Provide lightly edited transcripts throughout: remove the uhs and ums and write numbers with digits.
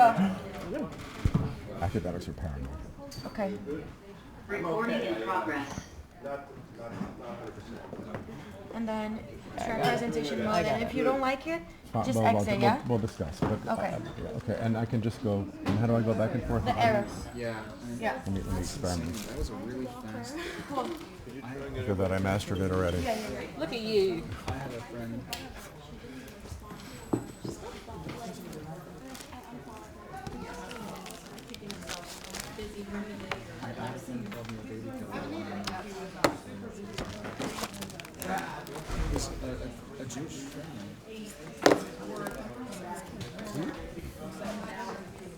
Go. Academics are paranoid. Okay. Recording in progress. And then start presentation mode. And if you don't like it, just exit, yeah? We'll discuss. But, Okay. Okay, and I can just go, and how do I go back and forth? The arrows. Yeah. Yeah. Let me experiment. That was a really fast. Come on. I feel that I mastered it already. Yeah. Look at you. I had a friend. I had a friend called me a baby killer. It was a Jewish friend.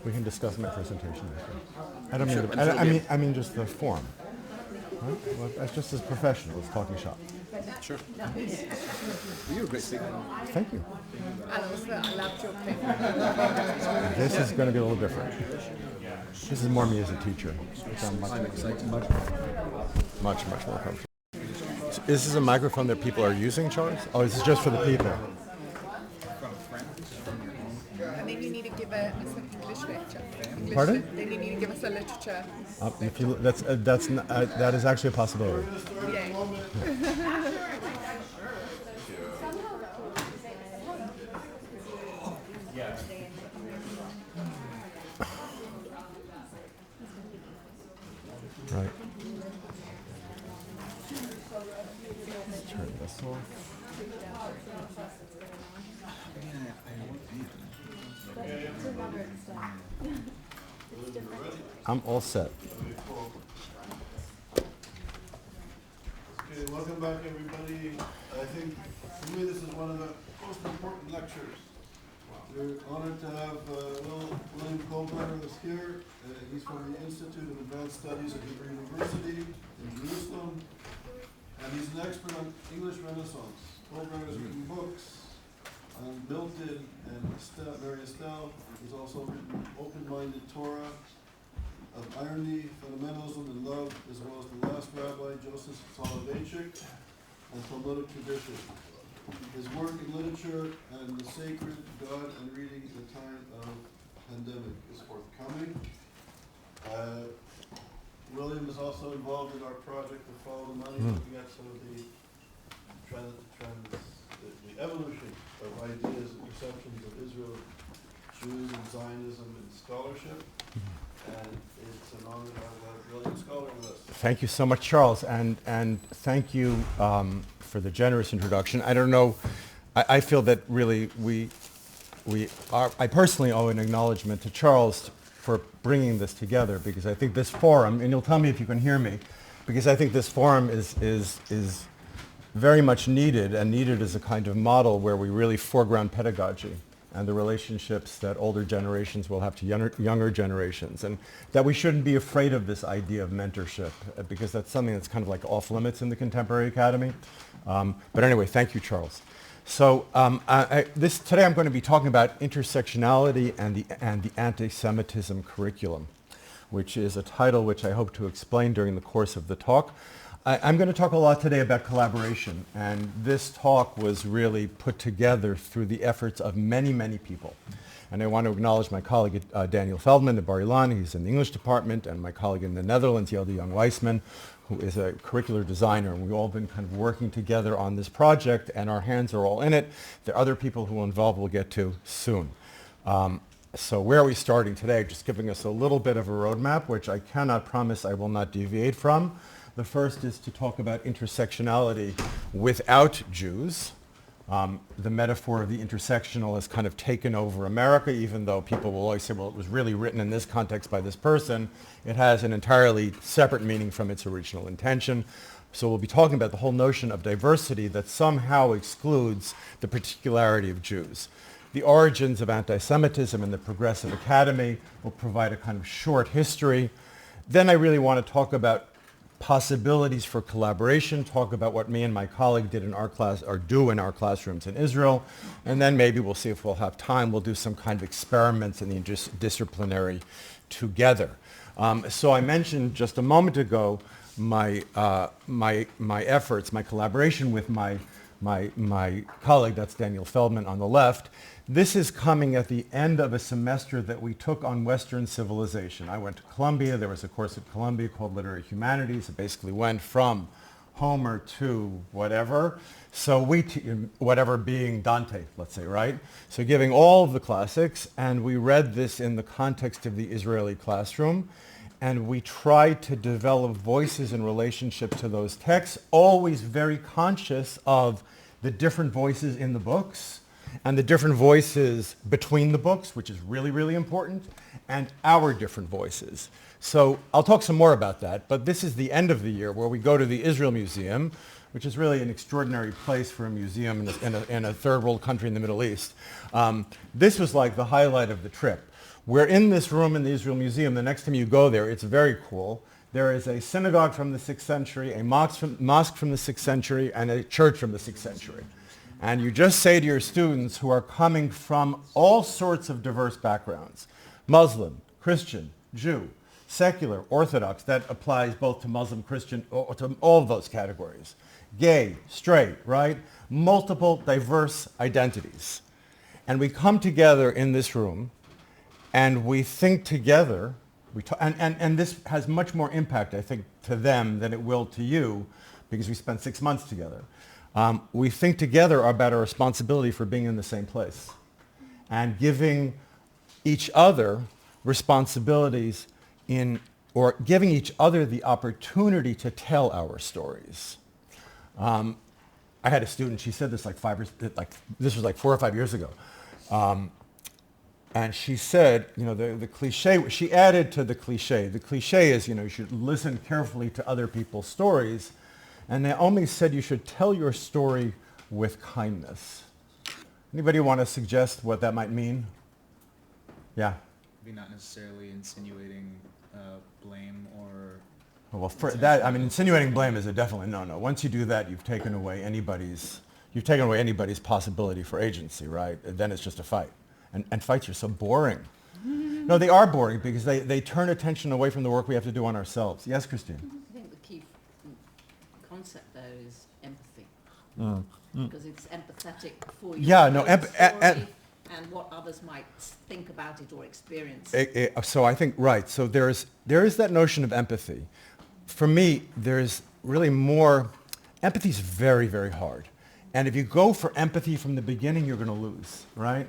We can discuss my presentation after. I don't mean, I mean just the form. Right? Well, that's just as professional as talking shop. Sure. You're a great speaker. Thank you. And also, I loved your thing. This is going to be a little different. This is more me as a teacher, which I'm much more comfortable. So this is a microphone that people are using, Charles? Oh, this is just for the people. And then you need to give us an English lecture. Pardon? Then you need to give us a literature. If you, that is actually a possibility. Yay. Right. Let's turn this off. I'm all set. Okay, welcome back everybody. I think for me this is one of the most important lectures. We're honored to have William Kolbrener is here. He's from the Institute of Advanced Studies at Hebrew University in Jerusalem. And he's an expert on English Renaissance. Kolbrener has written books on Milton and Mary Estelle. He's also written Open-Minded Torah, of Irony, Fundamentalism, and Love, as well as The Last Rabbi, Joseph Soloveitchik, and Talmudic Tradition. His work in literature and the sacred, God, and reading in a time of pandemic is forthcoming. William is also involved in our project to follow the money, looking at some of the evolution of ideas and perceptions of Israel, Jews, and Zionism and scholarship. And it's an honor to have a brilliant scholar with us. Thank you so much, Charles, and thank you for the generous introduction. I don't know, I feel that really I personally owe an acknowledgement to Charles for bringing this together, because I think this forum, and you'll tell me if you can hear me, because I think this forum is very much needed, and needed as a kind of model where we really foreground pedagogy and the relationships that older generations will have to younger generations, and that we shouldn't be afraid of this idea of mentorship, because that's something that's kind of like off limits in the contemporary academy. But anyway, thank you, Charles. So today I'm going to be talking about intersectionality and the anti-Semitism curriculum, which is a title which I hope to explain during the course of the talk. I'm going to talk a lot today about collaboration, and this talk was really put together through the efforts of many, many people. And I want to acknowledge my colleague Daniel Feldman at Bar-Ilan, he's in the English department, and my colleague in the Netherlands, Yelde Young-Weissman, who is a curricular designer, and we've all been kind of working together on this project, and our hands are all in it. There are other people who are involved we'll get to soon. So where are we starting today? Just giving us a little bit of a roadmap, which I cannot promise I will not deviate from. The first is to talk about intersectionality without Jews. The metaphor of the intersectional has kind of taken over America, even though people will always say, well, it was really written in this context by this person. It has an entirely separate meaning from its original intention. So we'll be talking about the whole notion of diversity that somehow excludes the particularity of Jews. The origins of anti-Semitism in the Progressive Academy will provide a kind of short history. Then I really want to talk about possibilities for collaboration, talk about what me and my colleague did in our class, or do in our classrooms in Israel, and then maybe we'll see if we'll have time, we'll do some kind of experiments in the interdisciplinary together. So I mentioned just a moment ago my efforts, my collaboration with my my colleague, that's Daniel Feldman on the left. This is coming at the end of a semester that we took on Western civilization. I went to Columbia. There was a course at Columbia called Literary Humanities. It basically went from Homer to whatever. So whatever being Dante, let's say, right? So giving all of the classics, and we read this in the context of the Israeli classroom, and we tried to develop voices in relationship to those texts, always very conscious of the different voices in the books and the different voices between the books, which is really, really important, and our different voices. So I'll talk some more about that, but this is the end of the year where we go to the Israel Museum, which is really an extraordinary place for a museum in a third world country in the Middle East. This was like the highlight of the trip. We're in this room in the Israel Museum. The next time you go there, it's very cool. There is a synagogue from the 6th century, a mosque from the 6th century, and a church from the 6th century. And you just say to your students who are coming from all sorts of diverse backgrounds, Muslim, Christian, Jew, secular, Orthodox, that applies both to Muslim, Christian, to all of those categories, gay, straight, right? Multiple diverse identities. And we come together in this room and we think together, and this has much more impact, I think, to them than it will to you, because we spent 6 months together. We think together about our responsibility for being in the same place and giving each other responsibilities or giving each other the opportunity to tell our stories. I had a student, she said this this was like 4 or 5 years ago. And she said, the cliche, she added to the cliche. The cliche is, you should listen carefully to other people's stories. And Naomi said you should tell your story with kindness. Anybody want to suggest what that might mean? Yeah. Maybe not necessarily insinuating blame or... Well, for that, insinuating blame is a definitely no-no. Once you do that, you've taken away anybody's possibility for agency, right? And then it's just a fight. And fights are so boring. No, they are boring because they turn attention away from the work we have to do on ourselves. Yes, Christine? I think the key concept there is empathy. Because it's empathetic for you. Yeah, no, and what others might think about it or experience. So I think, right, so there is that notion of empathy. For me, there's really more, empathy is very, very hard. And if you go for empathy from the beginning, you're going to lose, right?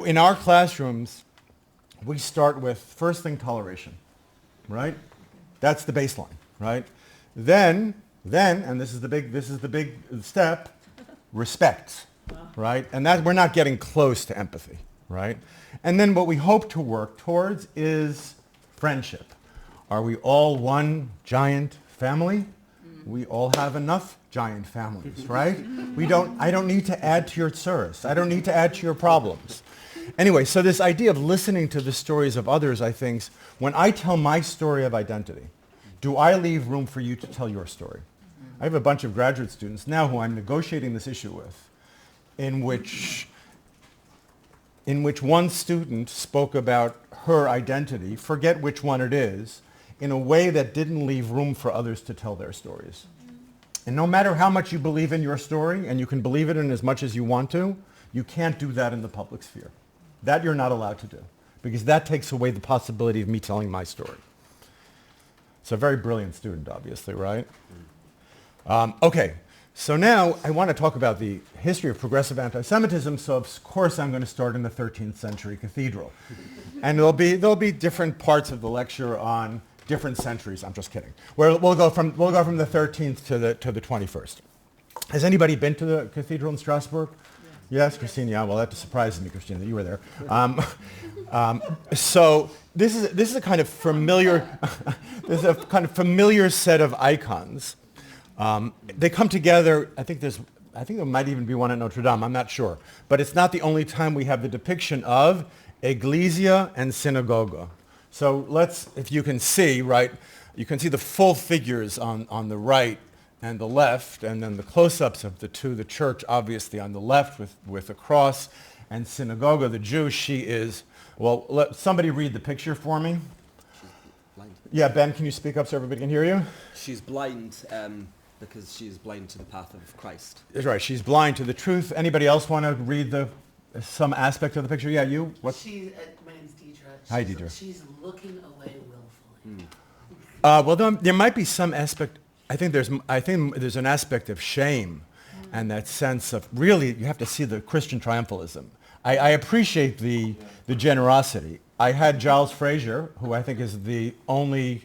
In our classrooms, we start with, first thing, toleration, right? That's the baseline, right? Then, and this is the big step, respect, right? And that we're not getting close to empathy, right? And then what we hope to work towards is friendship. Are we all one giant family? We all have enough giant families, right? I don't need to add to your tsuris. I don't need to add to your problems. Anyway, so this idea of listening to the stories of others, I think, when I tell my story of identity, do I leave room for you to tell your story? I have a bunch of graduate students now who I'm negotiating this issue with, in which one student spoke about her identity, forget which one it is, in a way that didn't leave room for others to tell their stories. And no matter how much you believe in your story, and you can believe it in as much as you want to, you can't do that in the public sphere. That you're not allowed to do, because that takes away the possibility of me telling my story. So a very brilliant student, obviously, right? Okay, so now I want to talk about the history of progressive anti-Semitism, so of course I'm going to start in the 13th century cathedral. And there'll be different parts of the lecture on different centuries. I'm just kidding. We'll go from the 13th to the 21st. Has anybody been to the cathedral in Strasbourg? Yes, Christine. Yeah. Well, that surprises me, Christine, that you were there. So this is a kind of familiar set of icons. They come together. I think there might even be one at Notre Dame. I'm not sure, but it's not the only time we have the depiction of Ecclesia and Synagoga. So if you can see, right, you can see the full figures on the right and the left, and then the close-ups of the church, obviously, on the left with the cross, and Synagoga, the Jew, she is, well, let somebody read the picture for me. She's blind. Yeah, Ben, can you speak up so everybody can hear you? She's blind. because she is blind to the path of Christ. That's right. She's blind to the truth. Anybody else want to read some aspect of the picture? Yeah, you. What? My name's Deidre. Hi, Deidre. She's looking away willfully. Well, there might be some aspect. I think there's an aspect of shame, and that sense of really you have to see the Christian triumphalism. I appreciate the generosity. I had Giles Fraser, who I think is the only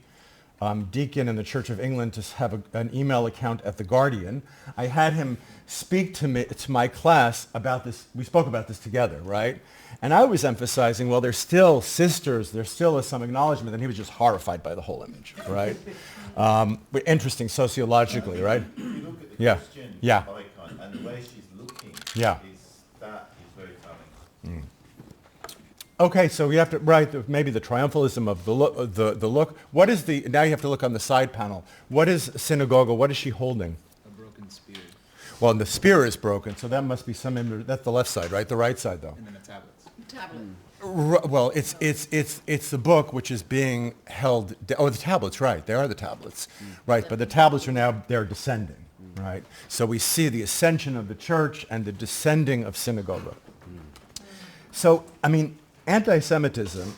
deacon in the Church of England to have an email account at The Guardian. I had him speak to my class about this. We spoke about this together, right? And I was emphasizing, well, they're still sisters. There still is some acknowledgement. And he was just horrified by the whole image, right? But interesting sociologically, right? If you look at the Yeah. Christian Yeah. icon and the way she's looking, Yeah. that is very telling. Okay, so we have to maybe the triumphalism of the look. What is now you have to look on the side panel. What is synagogue? What is she holding? A broken spear. Well, the spear is broken, so that must be that's the left side, right? The right side, though. And then the tablets. Tablet. Well, it's the book which is being held. The tablets, right? They are the tablets, right? But the tablets they're descending, right? So we see the ascension of the church and the descending of synagogue. So, I mean, anti-Semitism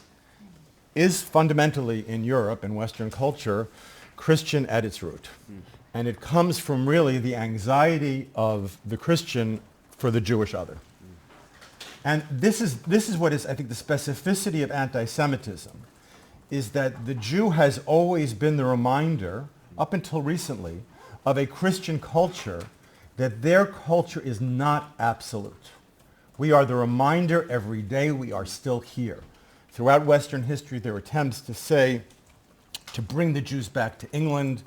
is fundamentally in Europe and Western culture Christian at its root. And it comes from really the anxiety of the Christian for the Jewish other. And this is what is, I think, the specificity of anti-Semitism, is that the Jew has always been the reminder, up until recently, of a Christian culture that their culture is not absolute. We are the reminder every day we are still here. Throughout Western history, there were attempts to bring the Jews back to England,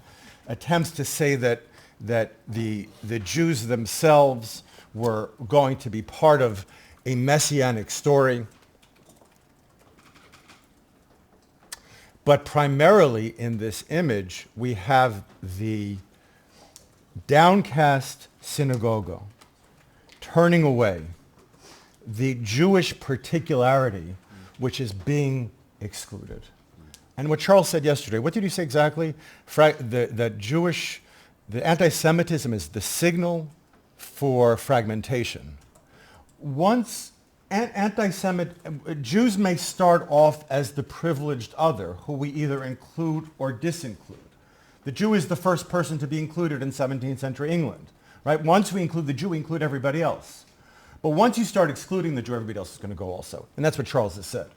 attempts to say that the Jews themselves were going to be part of a messianic story. But primarily in this image, we have the downcast synagogue turning away, the Jewish particularity which is being excluded. And what Charles said yesterday, what did you say exactly? The anti-Semitism is the signal for fragmentation. Once Jews may start off as the privileged other, who we either include or disinclude. The Jew is the first person to be included in 17th century England, right? Once we include the Jew, we include everybody else. But once you start excluding the Jew, everybody else is going to go also. And that's what Charles has said.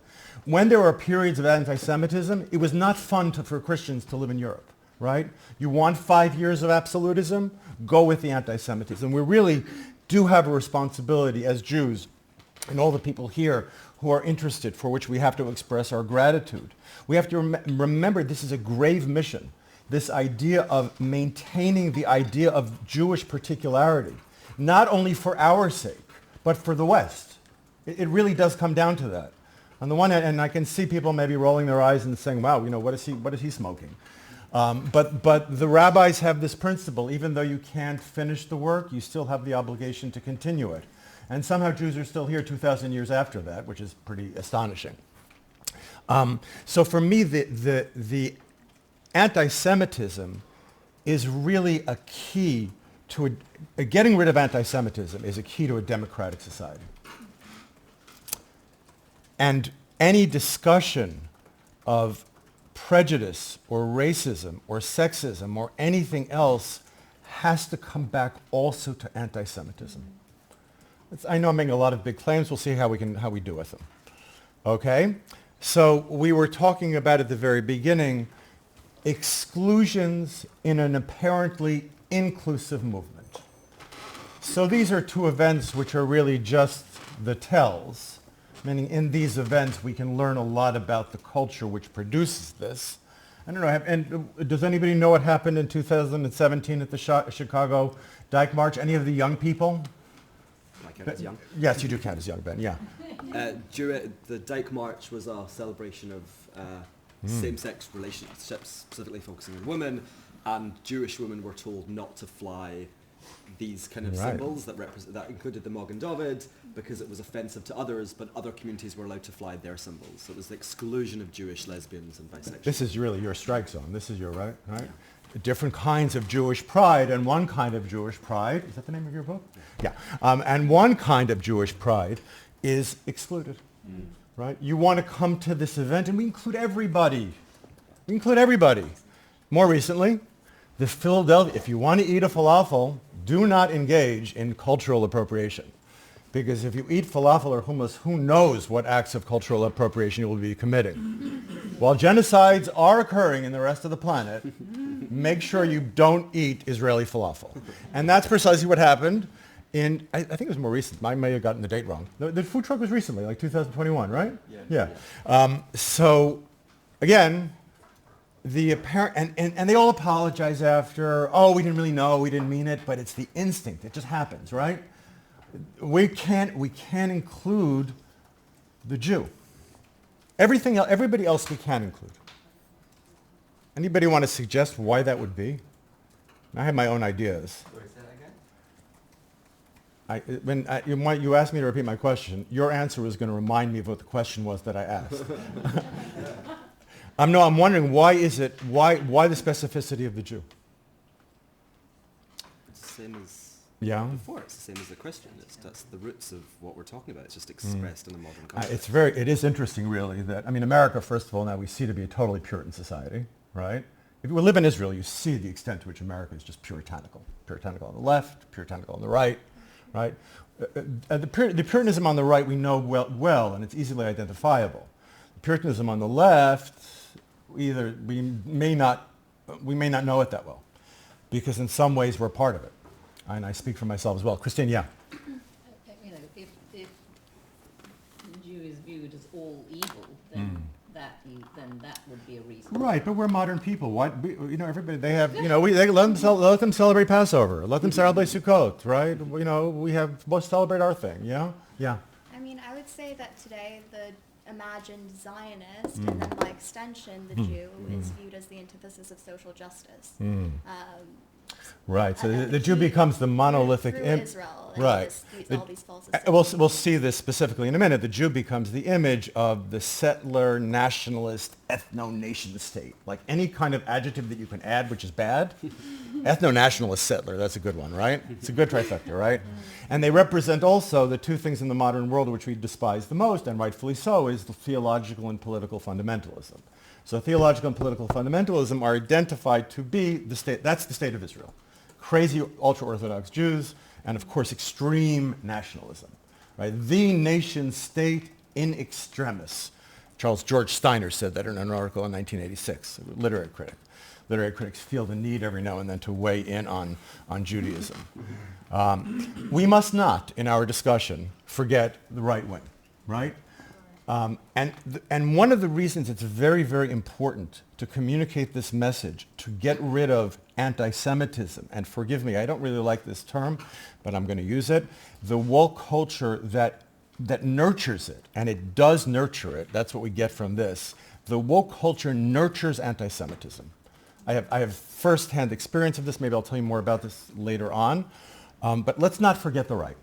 When there were periods of anti-Semitism, it was not fun for Christians to live in Europe, right? You want 5 years of absolutism? Go with the anti-Semitism. We really do have a responsibility as Jews and all the people here who are interested, for which we have to express our gratitude. We have to remember this is a grave mission, this idea of maintaining the idea of Jewish particularity, not only for our sake, but for the West. It really does come down to that. On the one hand, and I can see people maybe rolling their eyes and saying, wow, what is he smoking? But the rabbis have this principle, even though you can't finish the work, you still have the obligation to continue it. And somehow Jews are still here 2,000 years after that, which is pretty astonishing. So for me, the anti-Semitism is really a key to getting rid of anti-Semitism is a key to a democratic society. And any discussion of prejudice or racism or sexism or anything else has to come back also to anti-Semitism. I know I'm making a lot of big claims. We'll see how we do with them. Okay? So we were talking about at the very beginning exclusions in an apparently inclusive movement. So these are two events which are really just the tells, meaning in these events we can learn a lot about the culture which produces this. I don't know, and does anybody know what happened in 2017 at the Chicago Dyke March? Any of the young people? I count as young. Yes, you do count as young, Ben, yeah. The Dyke March was a celebration of same-sex relationships, specifically focusing on women, and Jewish women were told not to fly these kind of symbols that included the Magen David because it was offensive to others, but other communities were allowed to fly their symbols. So it was the exclusion of Jewish lesbians and bisexuals. This is really your strike zone. This is your right? different kinds of Jewish pride, and one kind of Jewish pride, is that the name of your book? Yeah. And one kind of Jewish pride is excluded, right? You want to come to this event, and we include everybody. We include everybody. More recently, the Philadelphia, if you want to eat a falafel, do not engage in cultural appropriation. Because if you eat falafel or hummus, who knows what acts of cultural appropriation you will be committing. While genocides are occurring in the rest of the planet, make sure you don't eat Israeli falafel. And that's precisely what happened in, I think it was more recent. I may have gotten the date wrong. The food truck was recently, like 2021, right? Yeah. So, again, the apparent, and they all apologize after, oh, we didn't really know, we didn't mean it, but it's the instinct. It just happens, right? We can't include the Jew. Everybody else we can include. Anybody want to suggest why that would be? I have my own ideas. When you asked me to repeat my question, your answer was going to remind me of what the question was that I asked. I'm wondering why the specificity of the Jew? It's the same as before. It's the same as the Christian. That's the roots of what we're talking about. It's just expressed in a modern context. It is interesting, really, that, America, first of all, now we see to be a totally Puritan society, right? If you live in Israel, you see the extent to which America is just puritanical. Puritanical on the left, puritanical on the right, right? The Puritanism on the right we know well, and it's easily identifiable. The Puritanism on the left, we may not know it that well, because in some ways we're part of it. And I speak for myself as well. Christine, yeah. If the Jew is viewed as all evil, then that would be a reason. Right, but we're modern people. Everybody, they have, they let them celebrate Passover. Let them celebrate Sukkot, right? Let's celebrate our thing, yeah? Yeah. I would say that today the imagined Zionist, and then by extension the Jew, is viewed as the antithesis of social justice. Right, so the Jew becomes the monolithic image. Right. All these false we'll see this specifically in a minute. The Jew becomes the image of the settler, nationalist, ethno-nation state. Like any kind of adjective that you can add, which is bad. Ethno-nationalist settler, that's a good one, right? It's a good trifecta, right? And they represent also the two things in the modern world which we despise the most, and rightfully so, is the theological and political fundamentalism. So theological and political fundamentalism are identified to be the state. That's the state of Israel. Crazy ultra-Orthodox Jews, and of course extreme nationalism. Right? The nation state in extremis. George Steiner said that in an article in 1986, a literary critic. Literary critics feel the need every now and then to weigh in on Judaism. We must not, in our discussion, forget the right wing, right? And one of the reasons it's very, very important to communicate this message, to get rid of anti-Semitism, and forgive me, I don't really like this term, but I'm going to use it, the woke culture that nurtures it, and it does nurture it, that's what we get from this, the woke culture nurtures anti-Semitism. I have first-hand experience of this, maybe I'll tell you more about this later on, but let's not forget the right.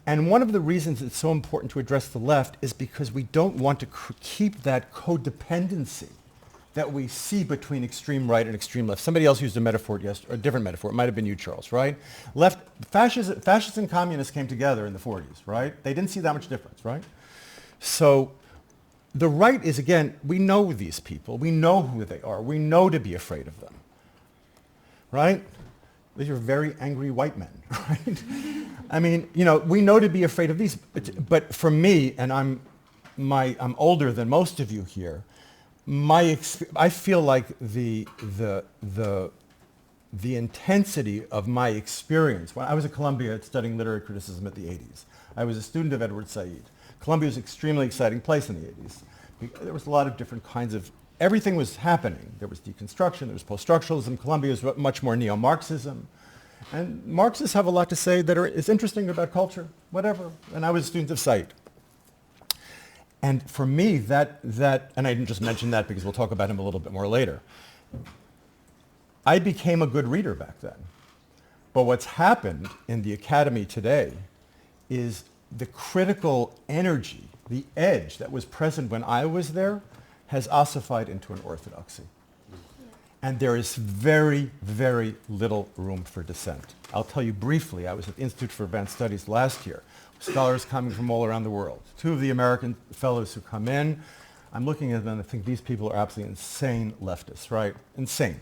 And one of the reasons it's so important to address the left is because we don't want to keep that codependency that we see between extreme right and extreme left. Somebody else used a metaphor a different metaphor. It might have been you, Charles, right? Fascists and communists came together in the 40s, right? They didn't see that much difference, right? So the right is, again, we know these people. We know who they are. We know to be afraid of them, right? These are very angry white men, right? We know to be afraid of these. But for me, and I'm older than most of you here, I feel like the intensity of my experience, when I was at Columbia studying literary criticism at the 80s, I was a student of Edward Said. Columbia was an extremely exciting place in the 80s. There was a lot of different kinds of, everything was happening. There was deconstruction, there was post-structuralism. Columbia was much more neo-Marxism. And Marxists have a lot to say that is interesting about culture, whatever. And I was a student of Said. And for me, that, and I didn't just mention that because we'll talk about him a little bit more later. I became a good reader back then. But what's happened in the academy today is the critical energy, the edge that was present when I was there has ossified into an orthodoxy. And there is very, very little room for dissent. I'll tell you briefly, I was at the Institute for Advanced Studies last year, scholars coming from all around the world. Two of the American fellows who come in, I'm looking at them and I think these people are absolutely insane leftists, right? Insane.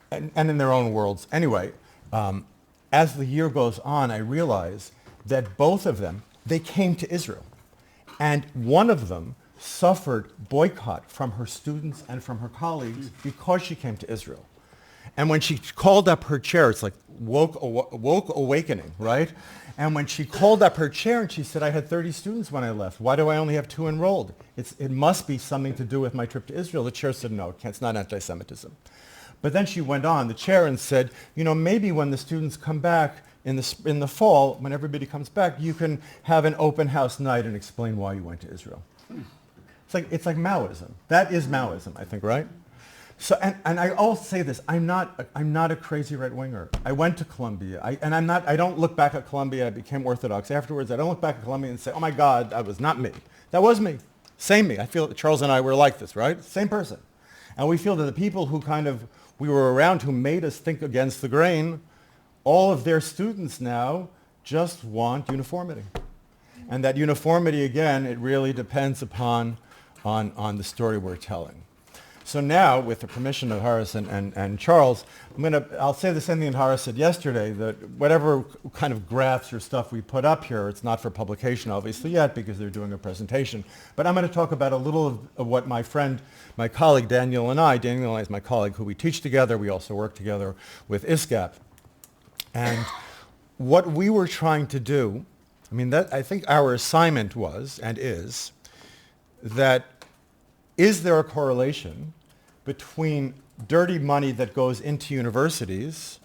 And in their own worlds. Anyway, as the year goes on, I realize that both of them, they came to Israel. And one of them suffered boycott from her students and from her colleagues because she came to Israel. And when she called up her chair, it's like woke awakening, right? And when she called up her chair and she said, I had 30 students when I left. Why do I only have 2 enrolled? It must be something to do with my trip to Israel. The chair said, no, it's not anti-Semitism. But then she went on, the chair, and said, maybe when the students come back in the fall, when everybody comes back, you can have an open house night and explain why you went to Israel. It's like Maoism. That is Maoism, I think, right? So, and I'll say this: I'm not a crazy right winger. I went to Columbia, I don't look back at Columbia. I became Orthodox afterwards. I don't look back at Columbia and say, oh my God, that was not me. That was me. Same me. I feel that Charles and I were like this, right? Same person. And we feel that the people who we were around who made us think against the grain, all of their students now just want uniformity. And that uniformity, again, it really depends upon on the story we're telling. So now, with the permission of Horace and Charles, I'll say the same thing that Horace said yesterday, that whatever kind of graphs or stuff we put up here, it's not for publication obviously yet because they're doing a presentation, but I'm going to talk about a little of what my colleague Daniel is my colleague who we teach together, we also work together with ISGAP. And what we were trying to do, I think our assignment was, and is there a correlation between dirty money that goes into universities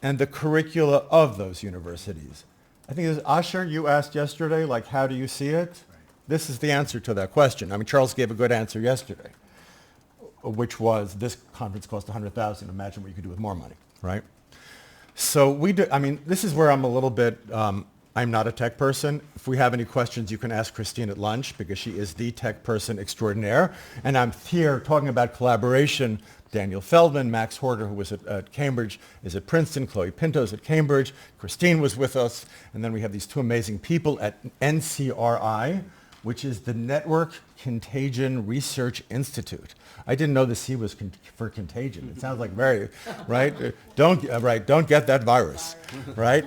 and the curricula of those universities? I think it was Asher, you asked yesterday, how do you see it? Right. This is the answer to that question. Charles gave a good answer yesterday, which was this conference cost $100,000. Imagine what you could do with more money, right? So this is where I'm a little bit, I'm not a tech person. If we have any questions, you can ask Christine at lunch because she is the tech person extraordinaire. And I'm here talking about collaboration. Daniel Feldman, Max Horter, who was at Cambridge, is at Princeton. Chloe Pinto's at Cambridge. Christine was with us. And then we have these two amazing people at NCRI, which is the Network Contagion Research Institute. I didn't know the C was for contagion. It sounds like very, right? Don't get that virus, right?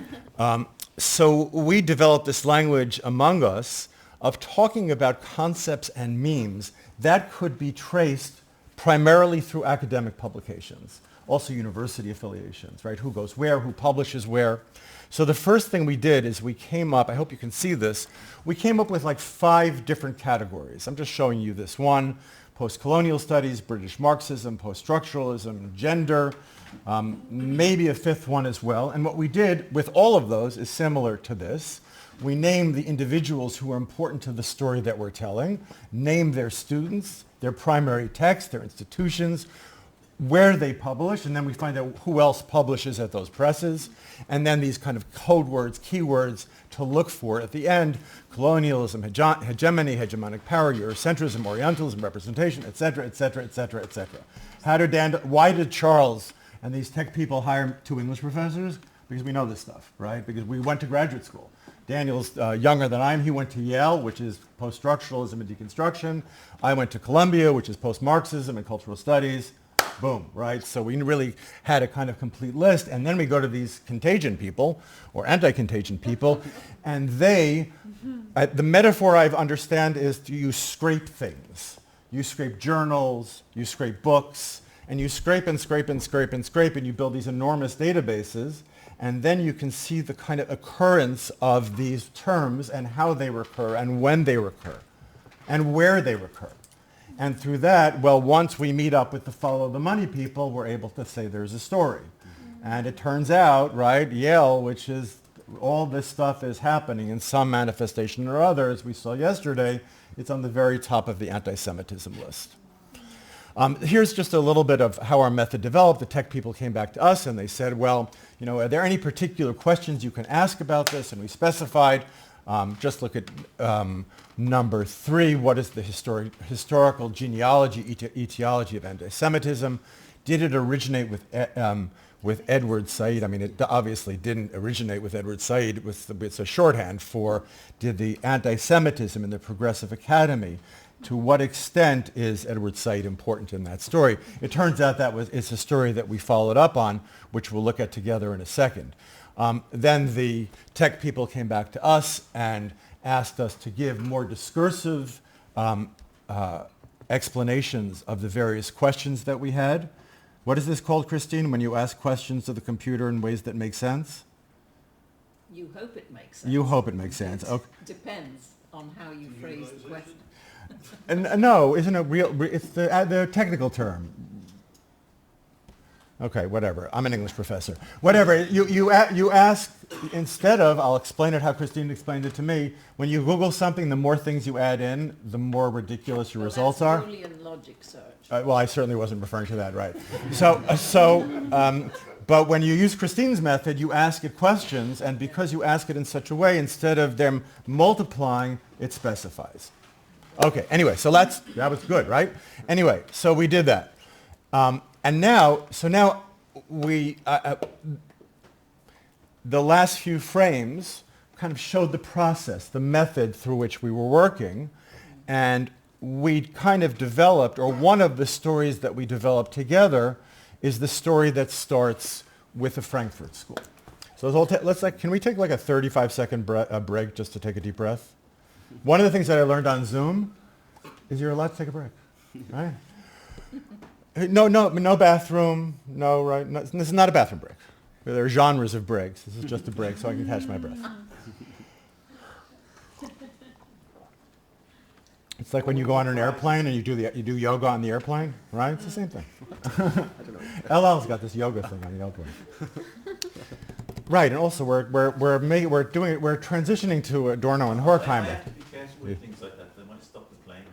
So we developed this language among us of talking about concepts and memes that could be traced primarily through academic publications, also university affiliations, right? Who goes where, who publishes where. So the first thing we did is we came up, I hope you can see this, we came up with 5 different categories. I'm just showing you this one: post-colonial studies, British Marxism, post-structuralism, gender, maybe a 5th one as well. And what we did with all of those is similar to this. We named the individuals who are important to the story that we're telling, named their students, their primary text, their institutions, where they publish, and then we find out who else publishes at those presses, and then these kind of code words, keywords to look for at the end: colonialism, hegemony, hegemonic power, Eurocentrism, Orientalism, representation, etc., etc., etc., etc. Why did Charles and these tech people hire 2 English professors? Because we know this stuff, right? Because we went to graduate school. Daniel's younger than I am. He went to Yale, which is post-structuralism and deconstruction. I went to Columbia, which is post-Marxism and cultural studies. Boom, right? So we really had a kind of complete list. And then we go to these contagion people, or anti-contagion people, and the metaphor I understand is you scrape things. You scrape journals, you scrape books, and you scrape and scrape and scrape and scrape, and you build these enormous databases, and then you can see the kind of occurrence of these terms and how they recur and when they recur and where they recur. And through that, once we meet up with the follow the money people, we're able to say there's a story. And it turns out, right, Yale, which is all this stuff is happening in some manifestation or other, as we saw yesterday, it's on the very top of the anti-Semitism list. Here's just a little bit of how our method developed. The tech people came back to us and they said, are there any particular questions you can ask about this? And we specified, just look at number 3, what is the historical genealogy, etiology of anti-Semitism? Did it originate with Edward Said? I mean, it obviously didn't originate with Edward Said. It's a shorthand for, did the anti-Semitism in the Progressive Academy, to what extent is Edward Said important in that story? It turns out it's a story that we followed up on, which we'll look at together in a second. Then the tech people came back to us and asked us to give more discursive explanations of the various questions that we had. What is this called, Christine, when you ask questions to the computer in ways that make sense? You hope it makes sense. You hope it makes sense. Okay. Depends on how you phrase the question. No, isn't it real? It's the technical term. Okay, whatever. I'm an English professor. Whatever. You ask, instead of, I'll explain it how Christine explained it to me, when you Google something, the more things you add in, the more ridiculous your results are. Boolean logic search. Well, I certainly wasn't referring to that, right? But when you use Christine's method, you ask it questions, and because you ask it in such a way, instead of them multiplying, it specifies. Okay, anyway, so that was good, right? Anyway, so we did that. And now we, the last few frames kind of showed the process, the method through which we were working, and we kind of developed, or one of the stories that we developed together is the story that starts with the Frankfurt School. So can we take like a 35-second break just to take a deep breath? One of the things that I learned on Zoom is you're allowed to take a break, right? No bathroom, right? No, this is not a bathroom break. There are genres of breaks. This is just a break so I can catch my breath. It's like when you go on an airplane and you do yoga on the airplane, right? It's the same thing. LL's got this yoga thing on the airplane. Right, and also we're transitioning to Adorno and Horkheimer. I have to be careful with things like that. They might stop the plane.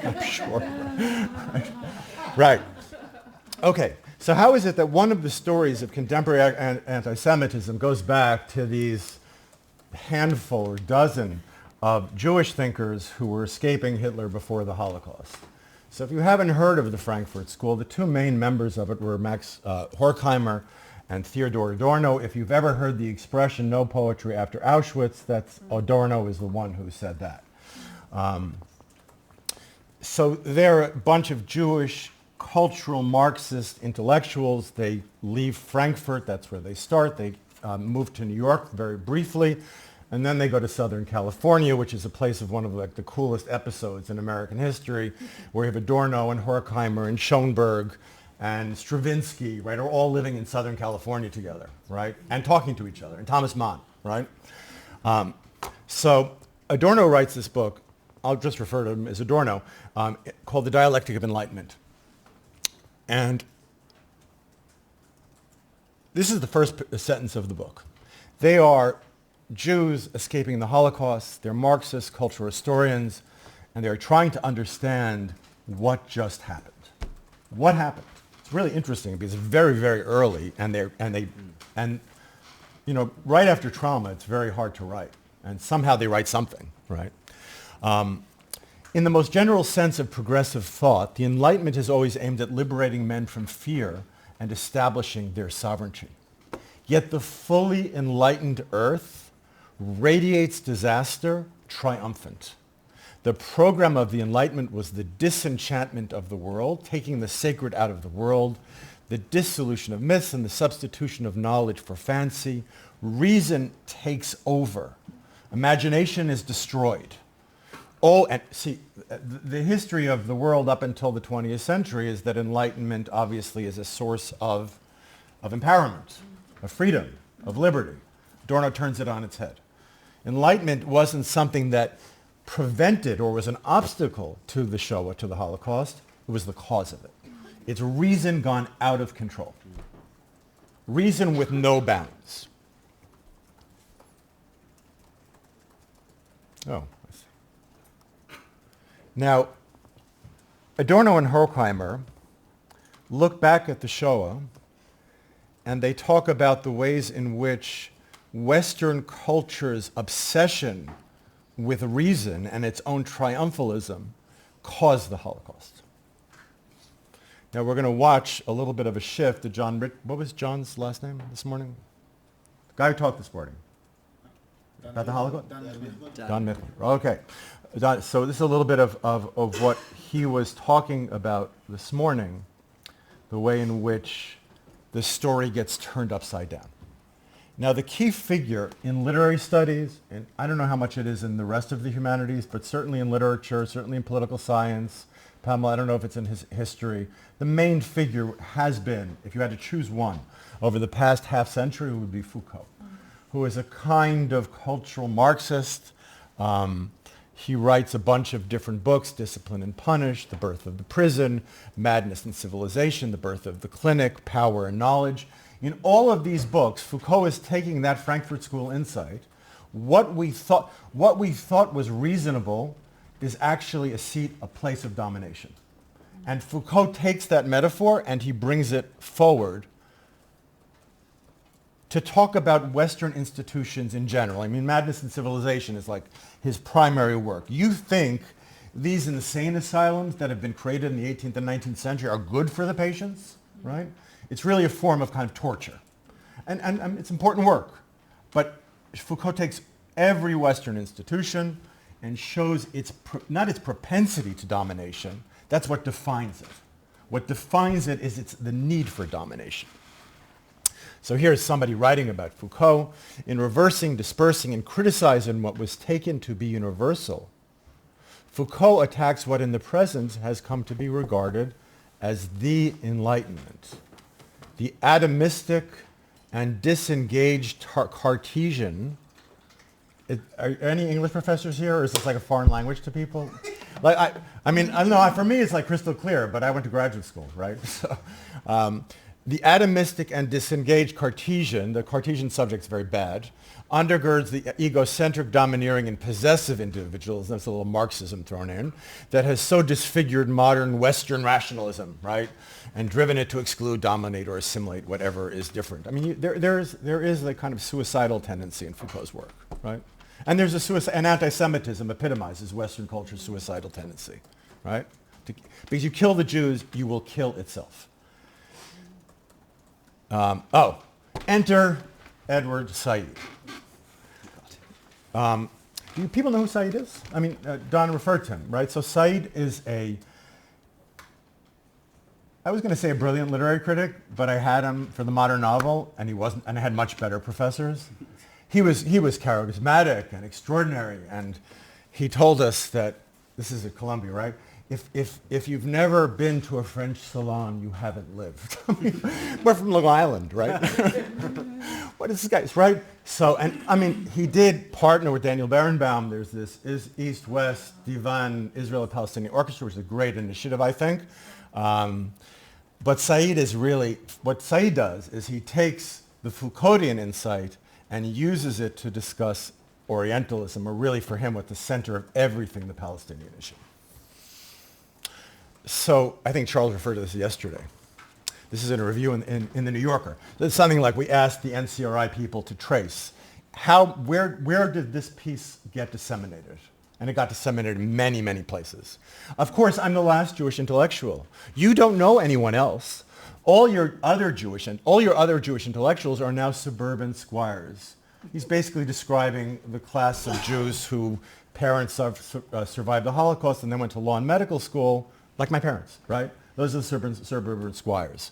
Right, sure. Right. Okay. So how is it that one of the stories of contemporary anti-Semitism goes back to these handful or dozen of Jewish thinkers who were escaping Hitler before the Holocaust? So if you haven't heard of the Frankfurt School, the two main members of it were Max Horkheimer and Theodor Adorno. If you've ever heard the expression "no poetry after Auschwitz," that's Adorno is the one who said that. So they're a bunch of Jewish cultural Marxist intellectuals. They leave Frankfurt, that's where they start. They move to New York very briefly, and then they go to Southern California, which is a place of one of the coolest episodes in American history, where you have Adorno and Horkheimer and Schoenberg and Stravinsky, right, are all living in Southern California together, right, and talking to each other, and Thomas Mann, right? So Adorno writes this book, I'll just refer to him as Adorno, called The Dialectic of Enlightenment. And this is the first sentence of the book. They are Jews escaping the Holocaust, they're Marxist cultural historians, and they're trying to understand what just happened. What happened? It's really interesting because it's very, very early, and right after trauma, it's very hard to write. And somehow they write something, right? In the most general sense of progressive thought, the Enlightenment is always aimed at liberating men from fear and establishing their sovereignty. Yet the fully enlightened earth radiates disaster triumphant. The program of the Enlightenment was the disenchantment of the world, taking the sacred out of the world, the dissolution of myths and the substitution of knowledge for fancy. Reason takes over. Imagination is destroyed. Oh, and see, the history of the world up until the 20th century is that Enlightenment obviously is a source of empowerment, of freedom, of liberty. Adorno turns it on its head. Enlightenment wasn't something that prevented or was an obstacle to the Shoah, to the Holocaust. It was the cause of it. It's reason gone out of control. Reason with no bounds. Oh. Now, Adorno and Horkheimer look back at the Shoah and they talk about the ways in which Western culture's obsession with reason and its own triumphalism caused the Holocaust. Now we're going to watch a little bit of a shift to what was John's last name this morning? The guy who talked this morning. About the Holocaust? Don Mifflin. Okay. So this is a little bit of what he was talking about this morning, the way in which the story gets turned upside down. Now the key figure in literary studies, and I don't know how much it is in the rest of the humanities, but certainly in literature, certainly in political science, Pamela, I don't know if it's in his history, the main figure has been, if you had to choose one, over the past half century, would be Foucault, who is a kind of cultural Marxist. He writes a bunch of different books, Discipline and Punish, The Birth of the Prison, Madness and Civilization, The Birth of the Clinic, Power and Knowledge. In all of these books, Foucault is taking that Frankfurt School insight. What we thought was reasonable is actually a place of domination. And Foucault takes that metaphor and he brings it forward to talk about Western institutions in general. I mean, Madness and Civilization is like his primary work. You think these insane asylums that have been created in the 18th and 19th century are good for the patients, right? It's really a form of kind of torture. And it's important work. But Foucault takes every Western institution and shows not its propensity to domination. That's what defines it. What defines it is the need for domination. So here's somebody writing about Foucault. In reversing, dispersing, and criticizing what was taken to be universal, Foucault attacks what in the present has come to be regarded as the Enlightenment. The atomistic and disengaged Cartesian. Are any English professors here, or is this like a foreign language to people? Like I mean, I don't know. For me, it's like crystal clear. But I went to graduate school, right? So, the atomistic and disengaged Cartesian, the Cartesian subject's very bad, undergirds the egocentric, domineering, and possessive individuals, that's a little Marxism thrown in, that has so disfigured modern Western rationalism, right? And driven it to exclude, dominate, or assimilate whatever is different. I mean, there is a kind of suicidal tendency in Foucault's work, right? And there's and anti-Semitism epitomizes Western culture's suicidal tendency, right? Because you kill the Jews, you will kill itself. Enter Edward Said. Do people know who Said is? I mean, Don referred to him, right? So Said is I was going to say a brilliant literary critic, but I had him for the modern novel, and he wasn't, and I had much better professors. He was charismatic and extraordinary, and he told us that, this is at Columbia, right? If you've never been to a French salon, you haven't lived. I mean, we're from Long Island, right? What is this guy, right? So, and I mean, he did partner with Daniel Barenbaum. There's this East-West Divan Israeli-Palestinian Orchestra, which is a great initiative, I think. But Said is really, what Said does is he takes the Foucauldian insight and uses it to discuss Orientalism, or really for him, at the center of everything the Palestinian issue. So I think Charles referred to this yesterday. This is in a review in the New Yorker. It's something like we asked the NCRI people to trace where did this piece get disseminated? And it got disseminated in many, many places. Of course, I'm the last Jewish intellectual. You don't know anyone else. All your other Jewish intellectuals are now suburban squires. He's basically describing the class of Jews who parents survived the Holocaust and then went to law and medical school, like my parents, right? Those are the suburban squires.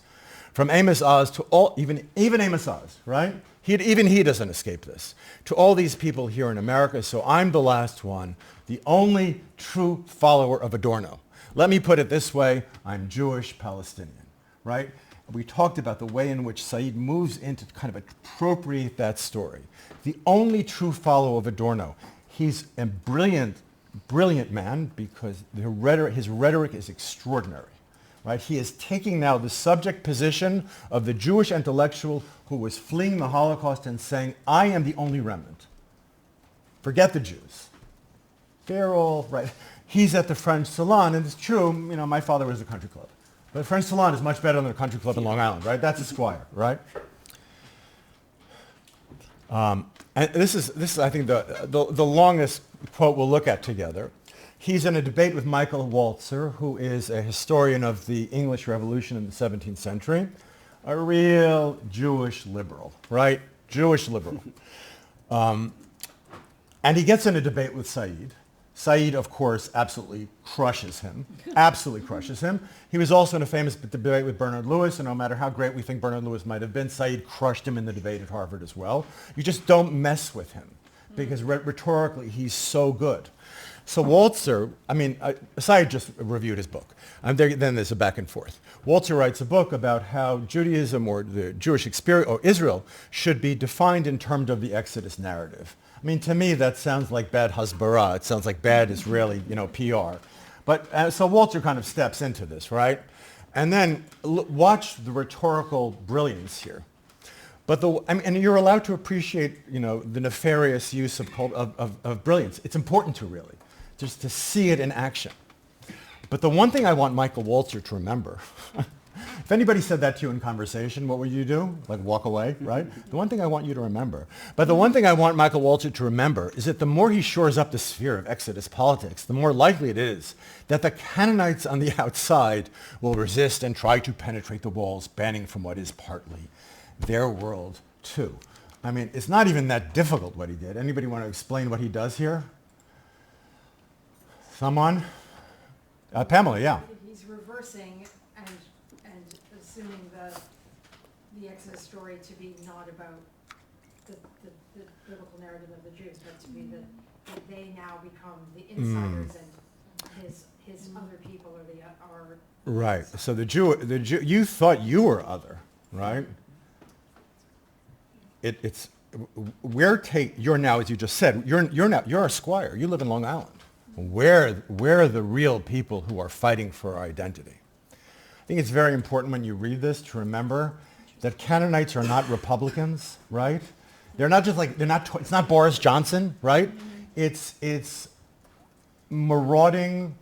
From Amos Oz to all, even Amos Oz, right? Even he doesn't escape this. To all these people here in America, so I'm the last one, the only true follower of Adorno. Let me put it this way, I'm Jewish Palestinian, right? We talked about the way in which Said moves in to kind of appropriate that story. The only true follower of Adorno. He's a brilliant man because his rhetoric is extraordinary, right? He is taking now the subject position of the Jewish intellectual who was fleeing the Holocaust and saying, I am the only remnant. Forget the Jews. They're all, right? He's at the French Salon, and it's true, my father was a country club. But the French Salon is much better than a country club in Long Island, right? That's a squire, right? And this is I think the longest quote we'll look at together. He's in a debate with Michael Walzer, who is a historian of the English Revolution in the 17th century, a real Jewish liberal, right? Jewish liberal. And he gets in a debate with Said. Said, of course, absolutely crushes him. Absolutely crushes him. He was also in a famous debate with Bernard Lewis, and no matter how great we think Bernard Lewis might have been, Said crushed him in the debate at Harvard as well. You just don't mess with him, because rhetorically he's so good. So Walzer, Said just reviewed his book. Then there's a back and forth. Walzer writes a book about how Judaism or the Jewish experience, or Israel, should be defined in terms of the Exodus narrative. I mean, to me, that sounds like bad hasbara. It sounds like bad Israeli, PR. But so Walzer kind of steps into this, right? And then watch the rhetorical brilliance here. But and you're allowed to appreciate, the nefarious use of brilliance. It's important to really, just to see it in action. But the one thing I want Michael Walzer to remember, if anybody said that to you in conversation, what would you do? Like walk away, right? The one thing I want you to remember, but the one thing I want Michael Walzer to remember is that the more he shores up the sphere of Exodus politics, the more likely it is that the Canaanites on the outside will resist and try to penetrate the walls, banning from what is partly their world too. I mean, it's not even that difficult what he did. Anybody want to explain what he does here? Someone? Pamela, yeah. He's reversing and assuming the Exodus story to be not about the biblical narrative of the Jews, but to be that they now become the insiders and his other people are right. So the Jew, you thought you were other, right? You're now, as you just said, you're a squire. You live in Long Island. We're the real people who are fighting for our identity. I think it's very important when you read this to remember that Canaanites are not Republicans, right? They're not just like, it's not Boris Johnson, right? It's marauding,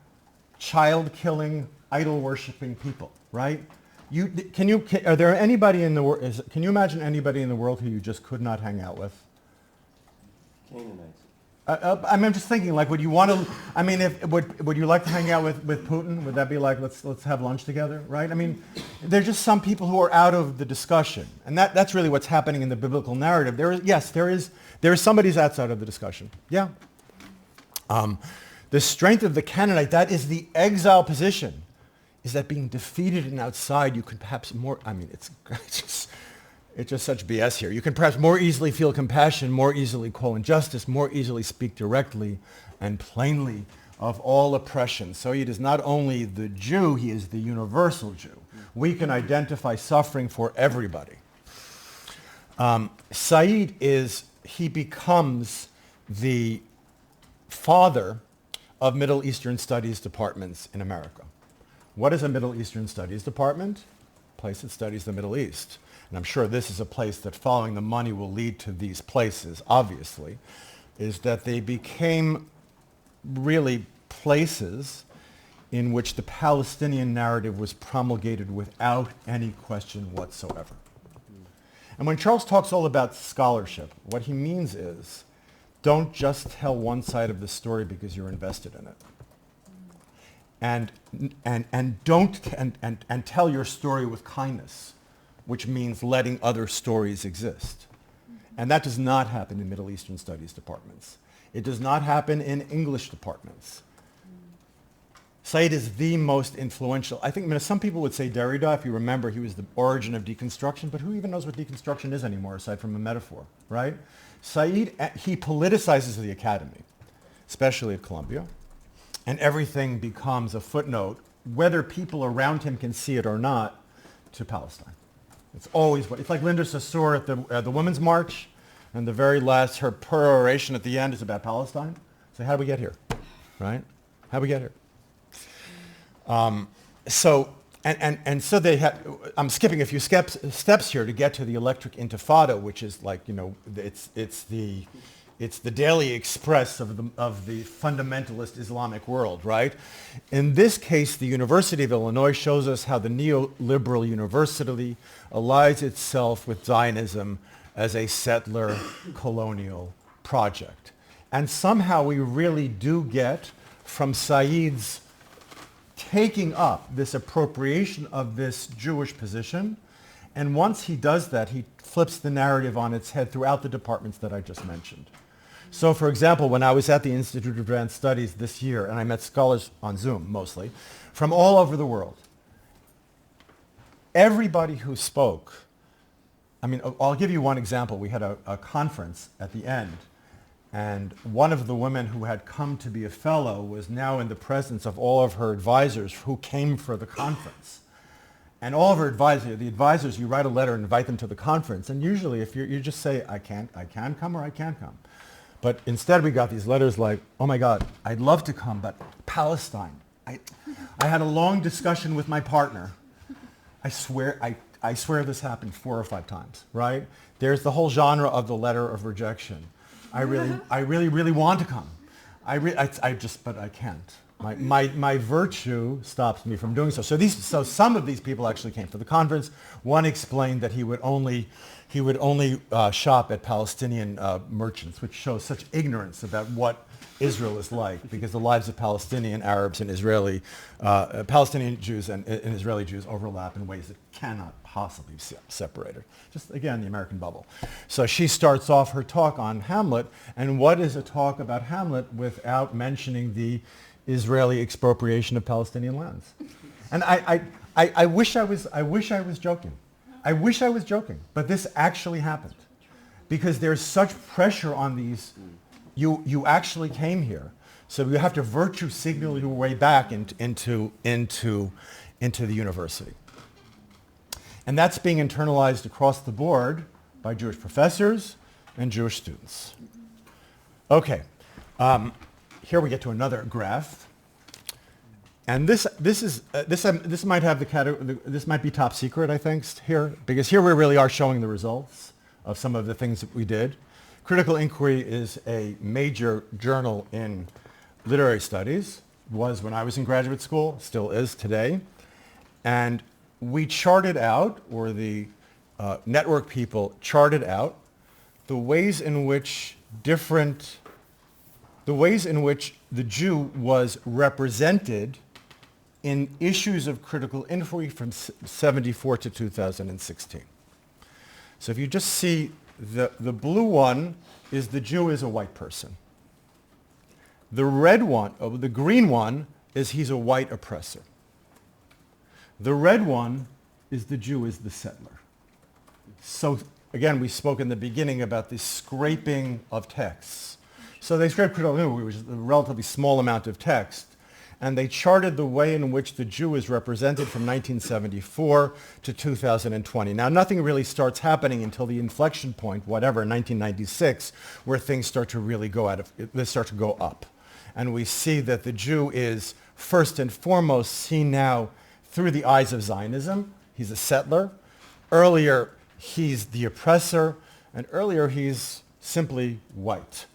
child-killing, idol-worshipping people, right? Are there anybody in the world, can you imagine anybody in the world who you just could not hang out with? Canaanites. I'm just thinking, like, would you want to, would you like to hang out with Putin? Would that be like, let's have lunch together, right? I mean, there's just some people who are out of the discussion. And that's really what's happening in the biblical narrative. There is somebody who's outside of the discussion. Yeah. The strength of the Canaanite, that is the exile position, is that being defeated and outside, you can perhaps more, it's just such BS here. You can perhaps more easily feel compassion, more easily call injustice, more easily speak directly and plainly of all oppression. So he is not only the Jew, he is the universal Jew. We can identify suffering for everybody. Said he becomes the father of Middle Eastern Studies departments in America. What is a Middle Eastern Studies department? A place that studies the Middle East. And I'm sure this is a place that following the money will lead to these places, obviously, is that they became really places in which the Palestinian narrative was promulgated without any question whatsoever. And when Charles talks all about scholarship, what he means is, don't just tell one side of the story because you're invested in it. And tell your story with kindness, which means letting other stories exist. And that does not happen in Middle Eastern Studies departments. It does not happen in English departments. Said is the most influential. I think some people would say Derrida, if you remember, he was the origin of deconstruction, but who even knows what deconstruction is anymore aside from a metaphor, right? Said, he politicizes the academy, especially at Columbia, and everything becomes a footnote, whether people around him can see it or not, to Palestine. It's always it's like Linda Saussure at the Women's March, and the very last, her peroration at the end is about Palestine. So how do we get here, right? How do we get here? So they have, I'm skipping a few steps here to get to the Electric Intifada, which is like, it's the daily express of the fundamentalist Islamic world, right? In this case, the University of Illinois shows us how the neoliberal university allies itself with Zionism as a settler colonial project. And somehow we really do get from Said's taking up this appropriation of this Jewish position. And once he does that, he flips the narrative on its head throughout the departments that I just mentioned. So, for example, when I was at the Institute of Advanced Studies this year, and I met scholars on Zoom mostly, from all over the world, everybody who spoke, I mean, I'll give you one example. We had a conference at the end, and one of the women who had come to be a fellow was now in the presence of all of her advisors who came for the conference. And all of her advisors, the advisors, you write a letter and invite them to the conference, and usually if you just say, I can come or I can't come. But instead we got these letters like, oh my God, I'd love to come, but Palestine. I had a long discussion with my partner. I swear this happened 4 or 5 times, right? There's the whole genre of the letter of rejection. I really want to come. But I can't. My virtue stops me from doing so. So some of these people actually came to the conference. One explained that he would only shop at Palestinian merchants, which shows such ignorance about what Israel is like, because the lives of Palestinian Arabs and Palestinian Jews and Israeli Jews overlap in ways that cannot possibly be separated. Just, again, the American bubble. So she starts off her talk on Hamlet, and what is a talk about Hamlet without mentioning the Israeli expropriation of Palestinian lands? And I wish I was joking. I wish I was joking, but this actually happened, because there's such pressure on these. You actually came here, so you have to virtue signal your way back into the university, and that's being internalized across the board by Jewish professors and Jewish students. Okay, here we get to another graph. And this might have the category. This might be top secret, I think, here, because here we really are showing the results of some of the things that we did. Critical Inquiry is a major journal in literary studies. Was when I was in graduate school, still is today. And we charted out, or the network people charted out, the ways in which the Jew was represented in issues of critical inquiry from 74 to 2016. So if you just see the blue one is the Jew is a white person. The red one, the green one is he's a white oppressor. The red one is the Jew is the settler. So again, we spoke in the beginning about this scraping of texts. So they scraped critical inquiry, which is a relatively small amount of text, and they charted the way in which the Jew is represented from 1974 to 2020. Now, nothing really starts happening until the inflection point, whatever, 1996, where things start to really go up. And we see that the Jew is first and foremost seen now through the eyes of Zionism. He's a settler. Earlier, he's the oppressor. And earlier, he's simply white.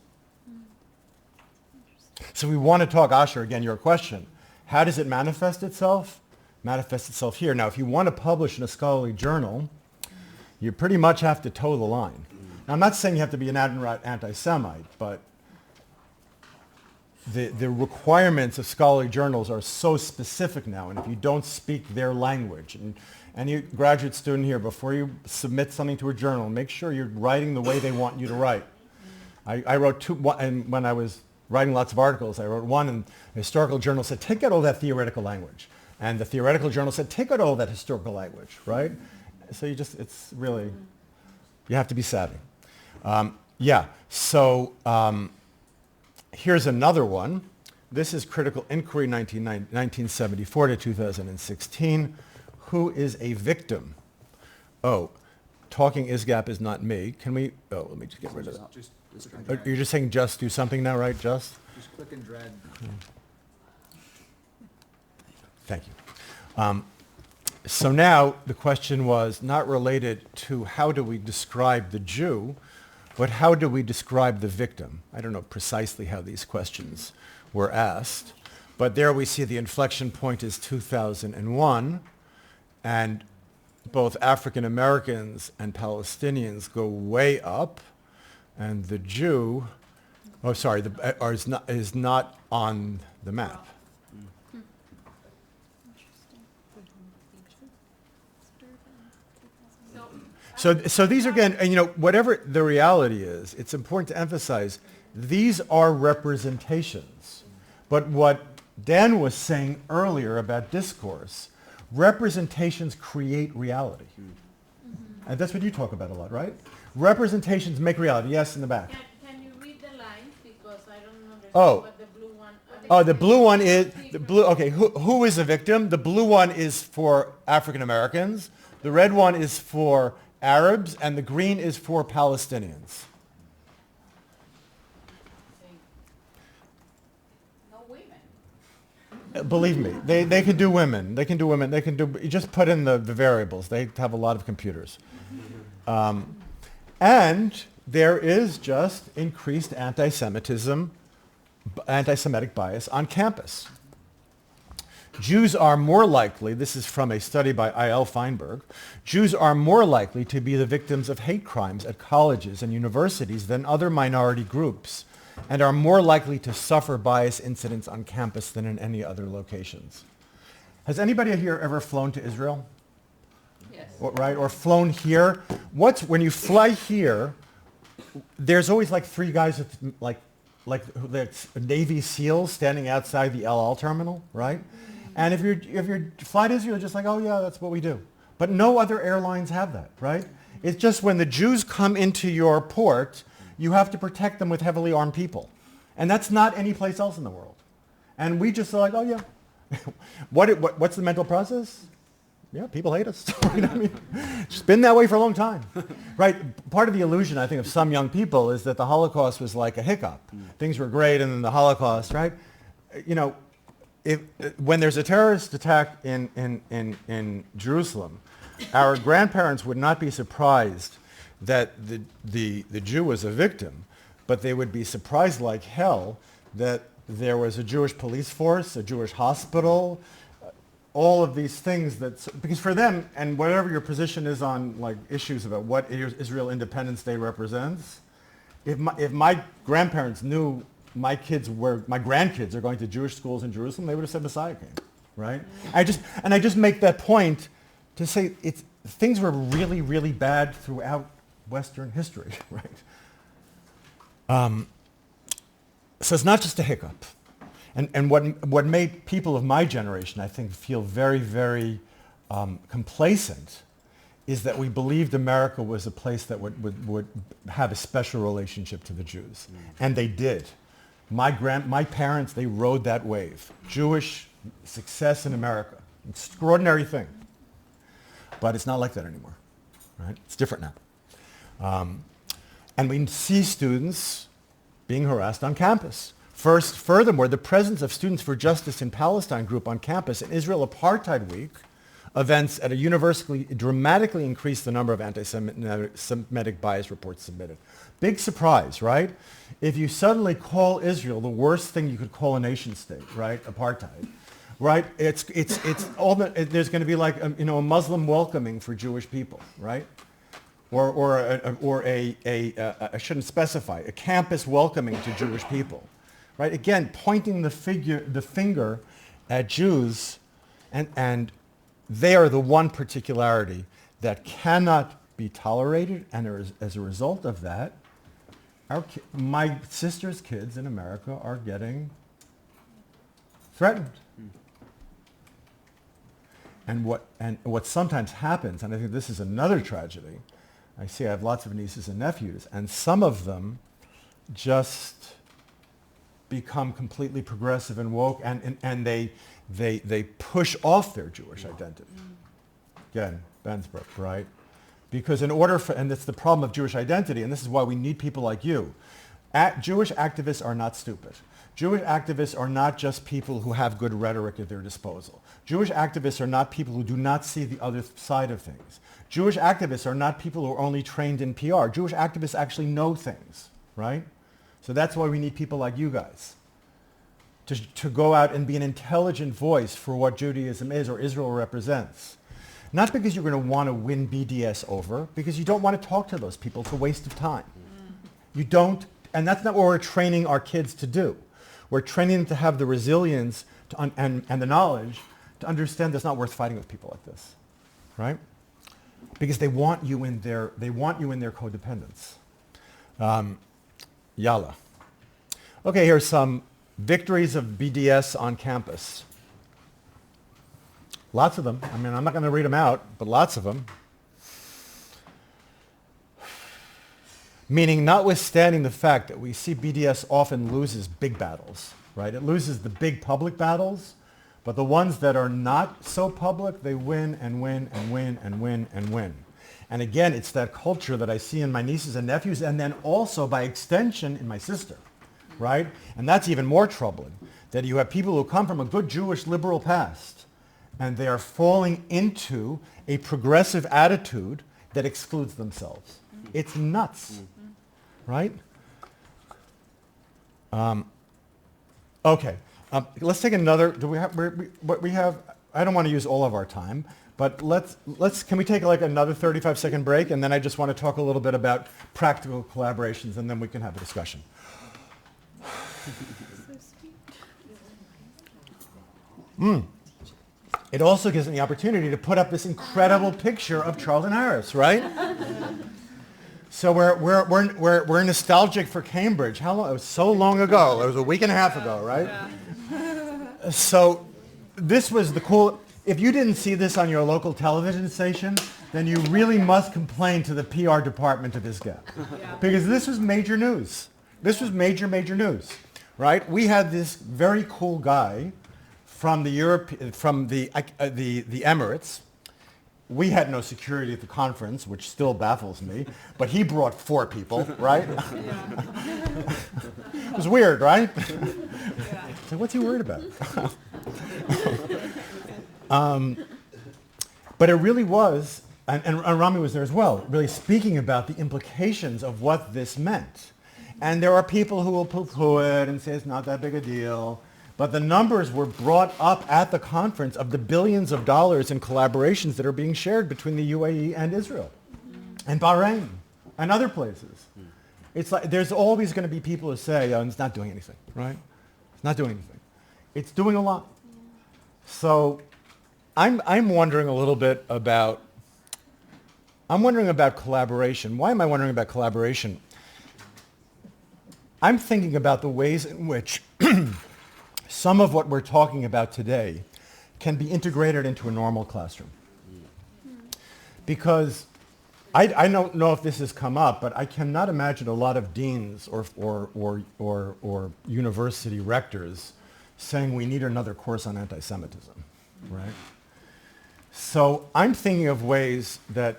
So we want to talk, Asher, again, your question. How does it manifest itself? Manifests itself here. Now, if you want to publish in a scholarly journal, you pretty much have to toe the line. Now, I'm not saying you have to be an anti-Semite, but the requirements of scholarly journals are so specific now, and if you don't speak their language, and any graduate student here, before you submit something to a journal, make sure you're writing the way they want you to write. I wrote two, and when I was writing lots of articles, I wrote one, and the historical journal said, take out all that theoretical language. And the theoretical journal said, take out all that historical language, right? So it's really, you have to be savvy. Here's another one. This is Critical Inquiry 1974 to 2016. Who is a victim? Oh, talking ISGAP is not me. Can we, let me just get rid of that. You're just saying just do something now, right? Just click and drag. Thank you. So now the question was not related to how do we describe the Jew, but how do we describe the victim? I don't know precisely how these questions were asked, but there we see the inflection point is 2001, and both African Americans and Palestinians go way up. And the Jew, is not on the map. So these are, again, and whatever the reality is, it's important to emphasize these are representations. But what Dan was saying earlier about discourse, representations create reality. And that's what you talk about a lot, right? Representations make reality. Yes, in the back. Can you read the lines, because I don't understand what the blue one. The blue one is the blue. Okay, who is a victim? The blue one is for African Americans. The red one is for Arabs, and the green is for Palestinians. No women. Believe me, they can do women. They can do women. They can do. You just put in the variables. They have a lot of computers. And there is just increased anti-Semitism, anti-Semitic bias on campus. Jews are more likely, this is from a study by I.L. Feinberg, Jews are more likely to be the victims of hate crimes at colleges and universities than other minority groups, and are more likely to suffer bias incidents on campus than in any other locations. Has anybody here ever flown to Israel? Yes. Right, or flown here? When you fly here, there's always like three guys with like Navy SEALs standing outside the El Al terminal, right? And if you're fly to Israel, you're just like, oh yeah, that's what we do. But no other airlines have that, right? It's just when the Jews come into your port, you have to protect them with heavily armed people. And that's not any place else in the world. And we just are like, oh yeah. What's the mental process? Yeah, people hate us. You know what I mean? It's been that way for a long time, right? Part of the illusion, I think, of some young people is that the Holocaust was like a hiccup. Things were great, and then the Holocaust, right? When there's a terrorist attack in Jerusalem, our grandparents would not be surprised that the Jew was a victim, but they would be surprised like hell that there was a Jewish police force, a Jewish hospital, all of these things because for them, and whatever your position is on like issues about what Israel Independence Day represents, if my grandparents knew my grandkids are going to Jewish schools in Jerusalem, they would have said Messiah came, right? I just make that point to say things were really, really bad throughout Western history, right? So it's not just a hiccup. And what made people of my generation, I think, feel very, very complacent is that we believed America was a place that would have a special relationship to the Jews. And they did. My parents, they rode that wave. Jewish success in America. Extraordinary thing. But it's not like that anymore. Right? It's different now. And we see students being harassed on campus. Furthermore, the presence of Students for Justice in Palestine group on campus in Israel Apartheid Week events at a university dramatically increased the number of anti-Semitic bias reports submitted. Big surprise, right? If you suddenly call Israel the worst thing you could call a nation state, right? Apartheid, right? It's all there's going to be like a Muslim welcoming for Jewish people, right? Or I shouldn't specify, a campus welcoming to Jewish people. Right? Again, pointing the finger at Jews, and they are the one particularity that cannot be tolerated, and as a result of that, my sister's kids in America are getting threatened. And what sometimes happens, and I think this is another tragedy, I have lots of nieces and nephews, and some of them just become completely progressive and woke, and they push off their Jewish identity. Again, Bensbrook, right? Because and it's the problem of Jewish identity, and this is why we need people like you. Jewish activists are not stupid. Jewish activists are not just people who have good rhetoric at their disposal. Jewish activists are not people who do not see the other side of things. Jewish activists are not people who are only trained in PR. Jewish activists actually know things, right? So that's why we need people like you guys to go out and be an intelligent voice for what Judaism is or Israel represents. Not because you're going to want to win BDS over, because you don't want to talk to those people. It's a waste of time. You don't, and that's not what we're training our kids to do. We're training them to have the resilience and the knowledge to understand it's not worth fighting with people like this, right? Because they want you in their codependence. Yalla. Okay, here's some victories of BDS on campus. Lots of them. I mean, I'm not going to read them out, but lots of them. Meaning, notwithstanding the fact that we see BDS often loses big battles, right? It loses the big public battles, but the ones that are not so public, they win and win and win and win and win. And again, it's that culture that I see in my nieces and nephews, and then also by extension in my sister, right? And that's even more troubling, that you have people who come from a good Jewish liberal past, and they are falling into a progressive attitude that excludes themselves. It's nuts, right? Okay, let's take another. Do we have? We have. I don't want to use all of our time, but can we take like another 35-second break, and then I just want to talk a little bit about practical collaborations, and then we can have a discussion. It also gives me the opportunity to put up this incredible picture of Charlton Harris, right? So we're nostalgic for Cambridge. How long? It was so long ago. It was a week and a half ago, right? Yeah. So this was the cool. If you didn't see this on your local television station, then you really must complain to the PR department of ISGAP, because this was major news. This was major news, right? We had this very cool guy from the Emirates. We had no security at the conference, which still baffles me, but he brought 4 people, right? It was weird, right? So what's he worried about? But it really was, and Rami was there as well, really speaking about the implications of what this meant. And there are people who will poo-poo it and say it's not that big a deal. But the numbers were brought up at the conference of the billions of dollars in collaborations that are being shared between the UAE and Israel and Bahrain and other places. It's like there's always going to be people who say, oh, it's not doing anything, right? It's not doing anything. It's doing a lot. So I'm wondering a little bit about, collaboration. Why am I wondering about collaboration? I'm thinking about the ways in which some of what we're talking about today can be integrated into a normal classroom. Because I don't know if this has come up, but I cannot imagine a lot of deans or university rectors saying we need another course on anti-Semitism, right? So I'm thinking of ways that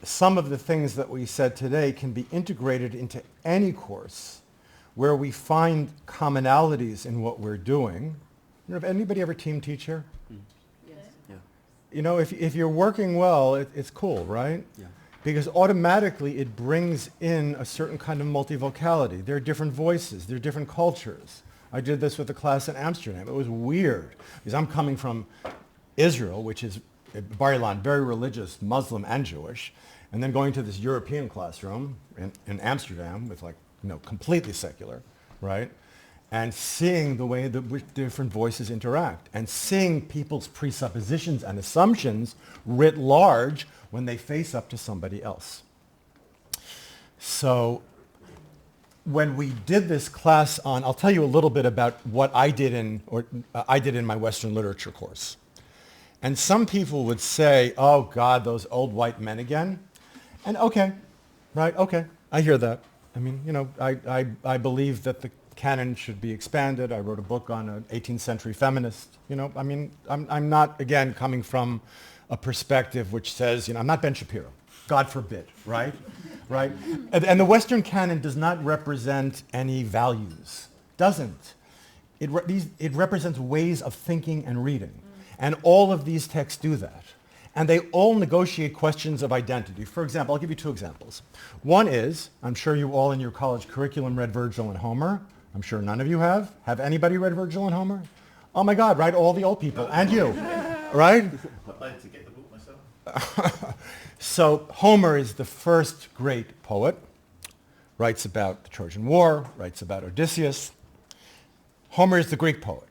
some of the things that we said today can be integrated into any course where we find commonalities in what we're doing. You know, have anybody ever team teach here? Yes. Yeah. You know, if you're working well, it's cool, right? Yeah. Because automatically it brings in a certain kind of multivocality. There are different voices, there are different cultures. I did this with a class in Amsterdam. It was weird because I'm coming from Israel, which is Bar-Ilan, very religious, Muslim and Jewish, and then going to this European classroom in Amsterdam with completely secular, right? And seeing the way that different voices interact and seeing people's presuppositions and assumptions writ large when they face up to somebody else. So when we did this class on, I'll tell you a little bit about what I did in my Western literature course. And some people would say, oh God, those old white men again. And okay, I hear that. I mean, I believe that the canon should be expanded. I wrote a book on an 18th century feminist. I'm not, again, coming from a perspective which says, I'm not Ben Shapiro. God forbid, right? Right? And the Western canon does not represent any values. Doesn't. It represents ways of thinking and reading. And all of these texts do that. And they all negotiate questions of identity. For example, I'll give you 2 examples. One is, I'm sure you all in your college curriculum read Virgil and Homer. I'm sure none of you have. Have anybody read Virgil and Homer? Oh my God, right? All the old people. And you, right? I'd like to get the book myself. So Homer is the first great poet, writes about the Trojan War, writes about Odysseus. Homer is the Greek poet.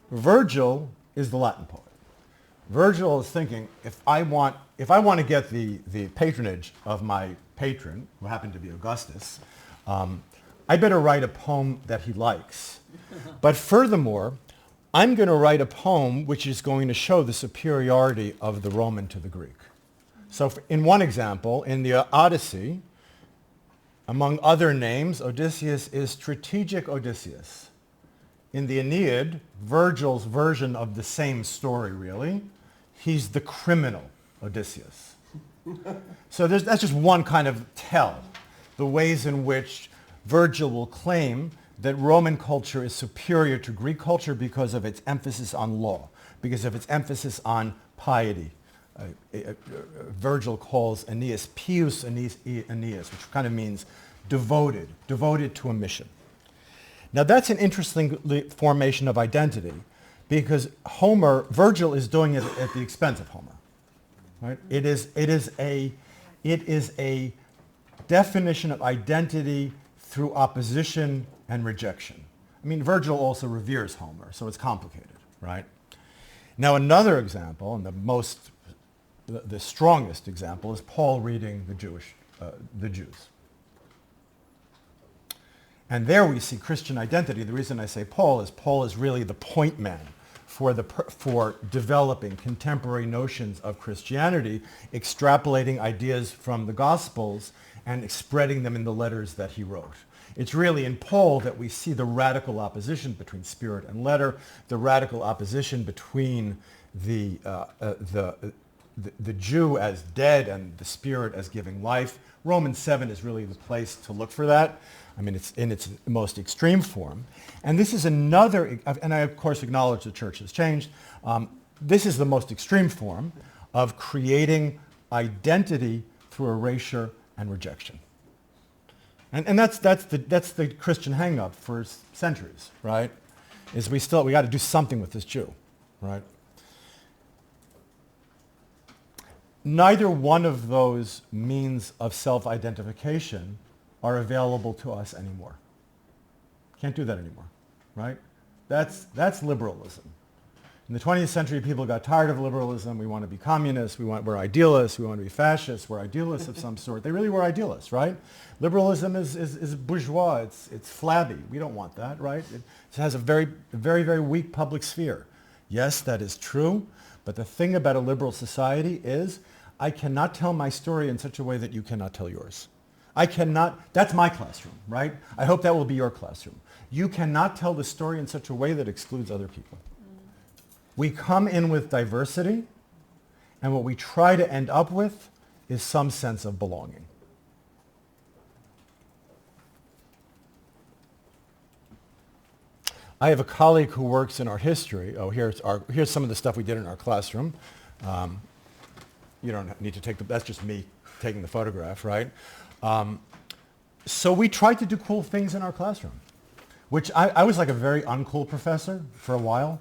Virgil is the Latin poet. Virgil is thinking, if I want to get the patronage of my patron, who happened to be Augustus, I better write a poem that he likes. But furthermore, I'm going to write a poem which is going to show the superiority of the Roman to the Greek. So in one example, in the Odyssey, among other names, Odysseus is strategic Odysseus. In the Aeneid, Virgil's version of the same story, really, he's the criminal Odysseus. So that's just one kind of tell, the ways in which Virgil will claim that Roman culture is superior to Greek culture because of its emphasis on law, because of its emphasis on piety. Virgil calls Aeneas pius Aeneas, which kind of means devoted to a mission. Now that's an interesting formation of identity, because Virgil is doing it at the expense of Homer. Right? It is a definition of identity through opposition and rejection. I mean, Virgil also reveres Homer, so it's complicated, right? Now another example, and the strongest example, is Paul reading the Jews. And there we see Christian identity. The reason I say Paul is really the point man for developing contemporary notions of Christianity, extrapolating ideas from the Gospels and spreading them in the letters that he wrote. It's really in Paul that we see the radical opposition between spirit and letter, the radical opposition between the Jew as dead and the spirit as giving life. Romans 7 is really the place to look for that. I mean, it's in its most extreme form. And this is another, and I of course acknowledge the church has changed. This is the most extreme form of creating identity through erasure and rejection. And that's the Christian hang-up for centuries, right? Is we got to do something with this Jew, right? Neither one of those means of self-identification are available to us anymore. Can't do that anymore, right? That's liberalism. In the 20th century, people got tired of liberalism. We want to be communists. We're idealists. We want to be fascists. We're idealists of some sort. They really were idealists, right? Liberalism is bourgeois. It's flabby. We don't want that, right? It has a very, very, very weak public sphere. Yes, that is true. But the thing about a liberal society is I cannot tell my story in such a way that you cannot tell yours. That's my classroom, right? I hope that will be your classroom. You cannot tell the story in such a way that excludes other people. We come in with diversity, and what we try to end up with is some sense of belonging. I have a colleague who works in art history. Here's some of the stuff we did in our classroom. You don't need to that's just me taking the photograph, right? So we tried to do cool things in our classroom, which I was like a very uncool professor for a while,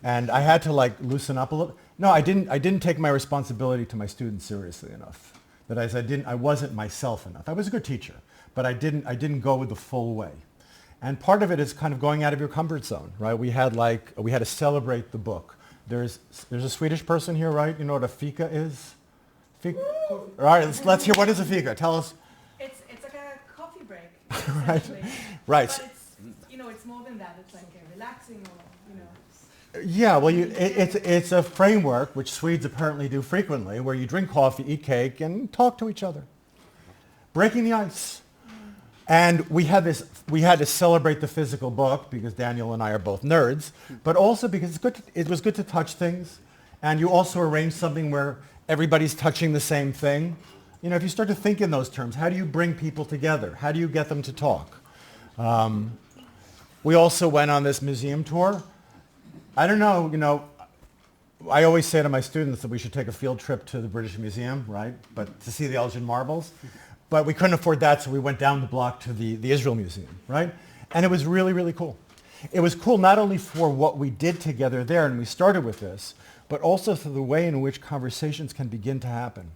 and I had to like loosen up a little. No, I didn't take my responsibility to my students seriously enough. That is, I wasn't myself enough. I was a good teacher, but I didn't go the full way. And part of it is kind of going out of your comfort zone, right? We had to celebrate the book. There's a Swedish person here, right? You know what a fika is? Fika? All right, let's hear, what is a fika? Tell us. It's like a coffee break. Right. Right. But it's more than that. It's like a relaxing or, Yeah, well, it's a framework, which Swedes apparently do frequently, where you drink coffee, eat cake, and talk to each other. Breaking the ice. And we had to celebrate the physical book because Daniel and I are both nerds, but also because it was good to touch things. And you also arrange something where everybody's touching the same thing. If you start to think in those terms, how do you bring people together? How do you get them to talk? We also went on this museum tour. I don't know, I always say to my students that we should take a field trip to the British Museum, right? But to see the Elgin marbles. But we couldn't afford that, so we went down the block to the Israel Museum, right? And it was really, really cool. It was cool not only for what we did together there, and we started with this, but also for the way in which conversations can begin to happen.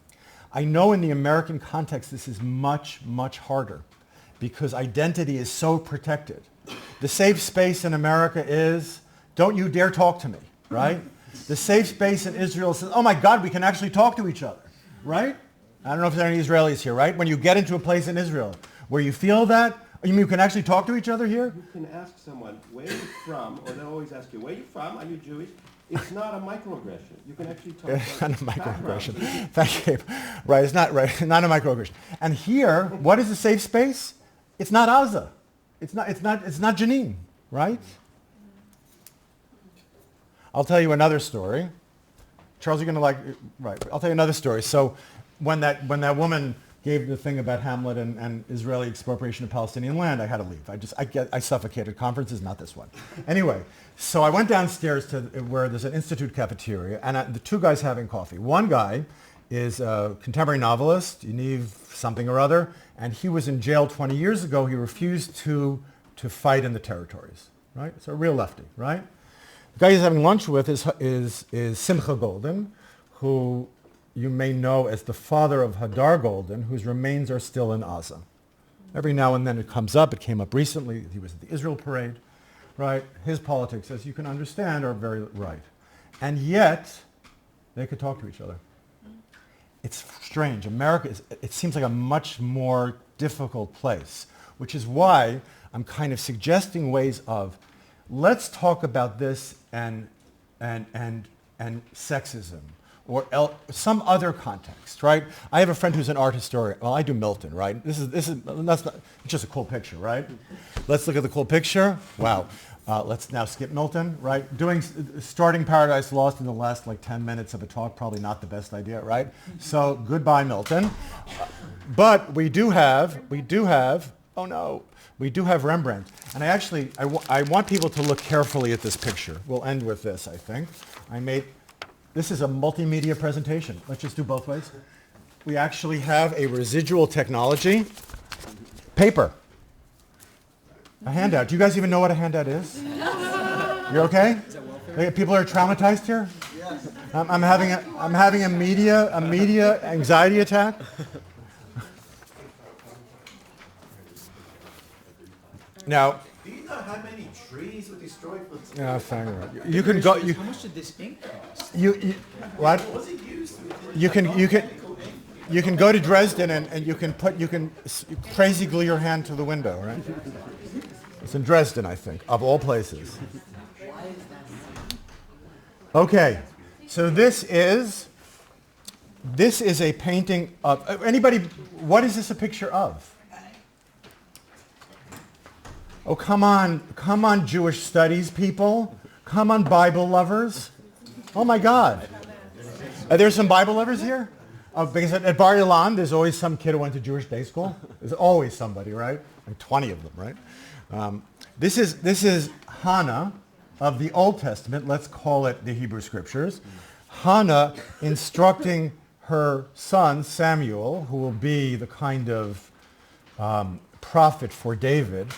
I know in the American context this is much, much harder because identity is so protected. The safe space in America is, don't you dare talk to me, right? The safe space in Israel says, oh my God, we can actually talk to each other, right? I don't know if there are any Israelis here, right? When you get into a place in Israel where you feel that, you mean you can actually talk to each other here? You can ask someone, where are you from? Or they'll always ask you, where are you from? Are you Jewish? It's not a microaggression. You can actually talk It's about not a microaggression. background. Thank you. Right, it's not right. Not a microaggression. And here, what is a safe space? It's not Gaza. It's not Jenin, right? I'll tell you another story. Charles, you're going to right. I'll tell you another story. So when that woman gave the thing about Hamlet and Israeli expropriation of Palestinian land, I had to leave. I suffocated. Conferences, not this one. Anyway, so I went downstairs to where there's an institute cafeteria, and the two guys having coffee. One guy is a contemporary novelist, Yaniv something or other, and he was in jail 20 years ago. He refused to fight in the territories, right? So a real lefty, right? The guy he's having lunch with is Simcha Golden, who you may know as the father of Hadar Golden, whose remains are still in Gaza. Every now and then it comes up. It came up recently. He was at the Israel parade, right? His politics, as you can understand, are very right. And yet, they could talk to each other. It's strange. America it seems like a much more difficult place, which is why I'm kind of suggesting ways of, let's talk about this and sexism, or some other context, right? I have a friend who's an art historian. Well, I do Milton, right? That's not, it's just a cool picture, right? Let's look at the cool picture. Wow. Let's now skip Milton, right? Starting Paradise Lost in the last 10 minutes of a talk, probably not the best idea, right? So goodbye, Milton. But we do have, oh no, we do have Rembrandt. And I want people to look carefully at this picture. We'll end with this, I think. This is a multimedia presentation. Let's just do both ways. We actually have a residual technology. Paper. A handout. Do you guys even know what a handout is? You're okay? People are traumatized here? Yes. I'm having a media anxiety attack. Now, Do you know how many trees were destroyed for yeah, thank you. You can go. How much did this ink cost? What? Was it used? You can go to Dresden and you can crazy glue your hand to the window, right? It's in Dresden, I think, of all places. Okay, so this is a painting of anybody. What is this a picture of? Oh, come on, Jewish studies people. Come on, Bible lovers. Oh my God. Are there some Bible lovers here? Because at Bar-Ilan, there's always some kid who went to Jewish day school. There's always somebody, right? Like 20 of them, right? This is Hannah of the Old Testament. Let's call it the Hebrew Scriptures. Hannah instructing her son, Samuel, who will be the kind of prophet for David,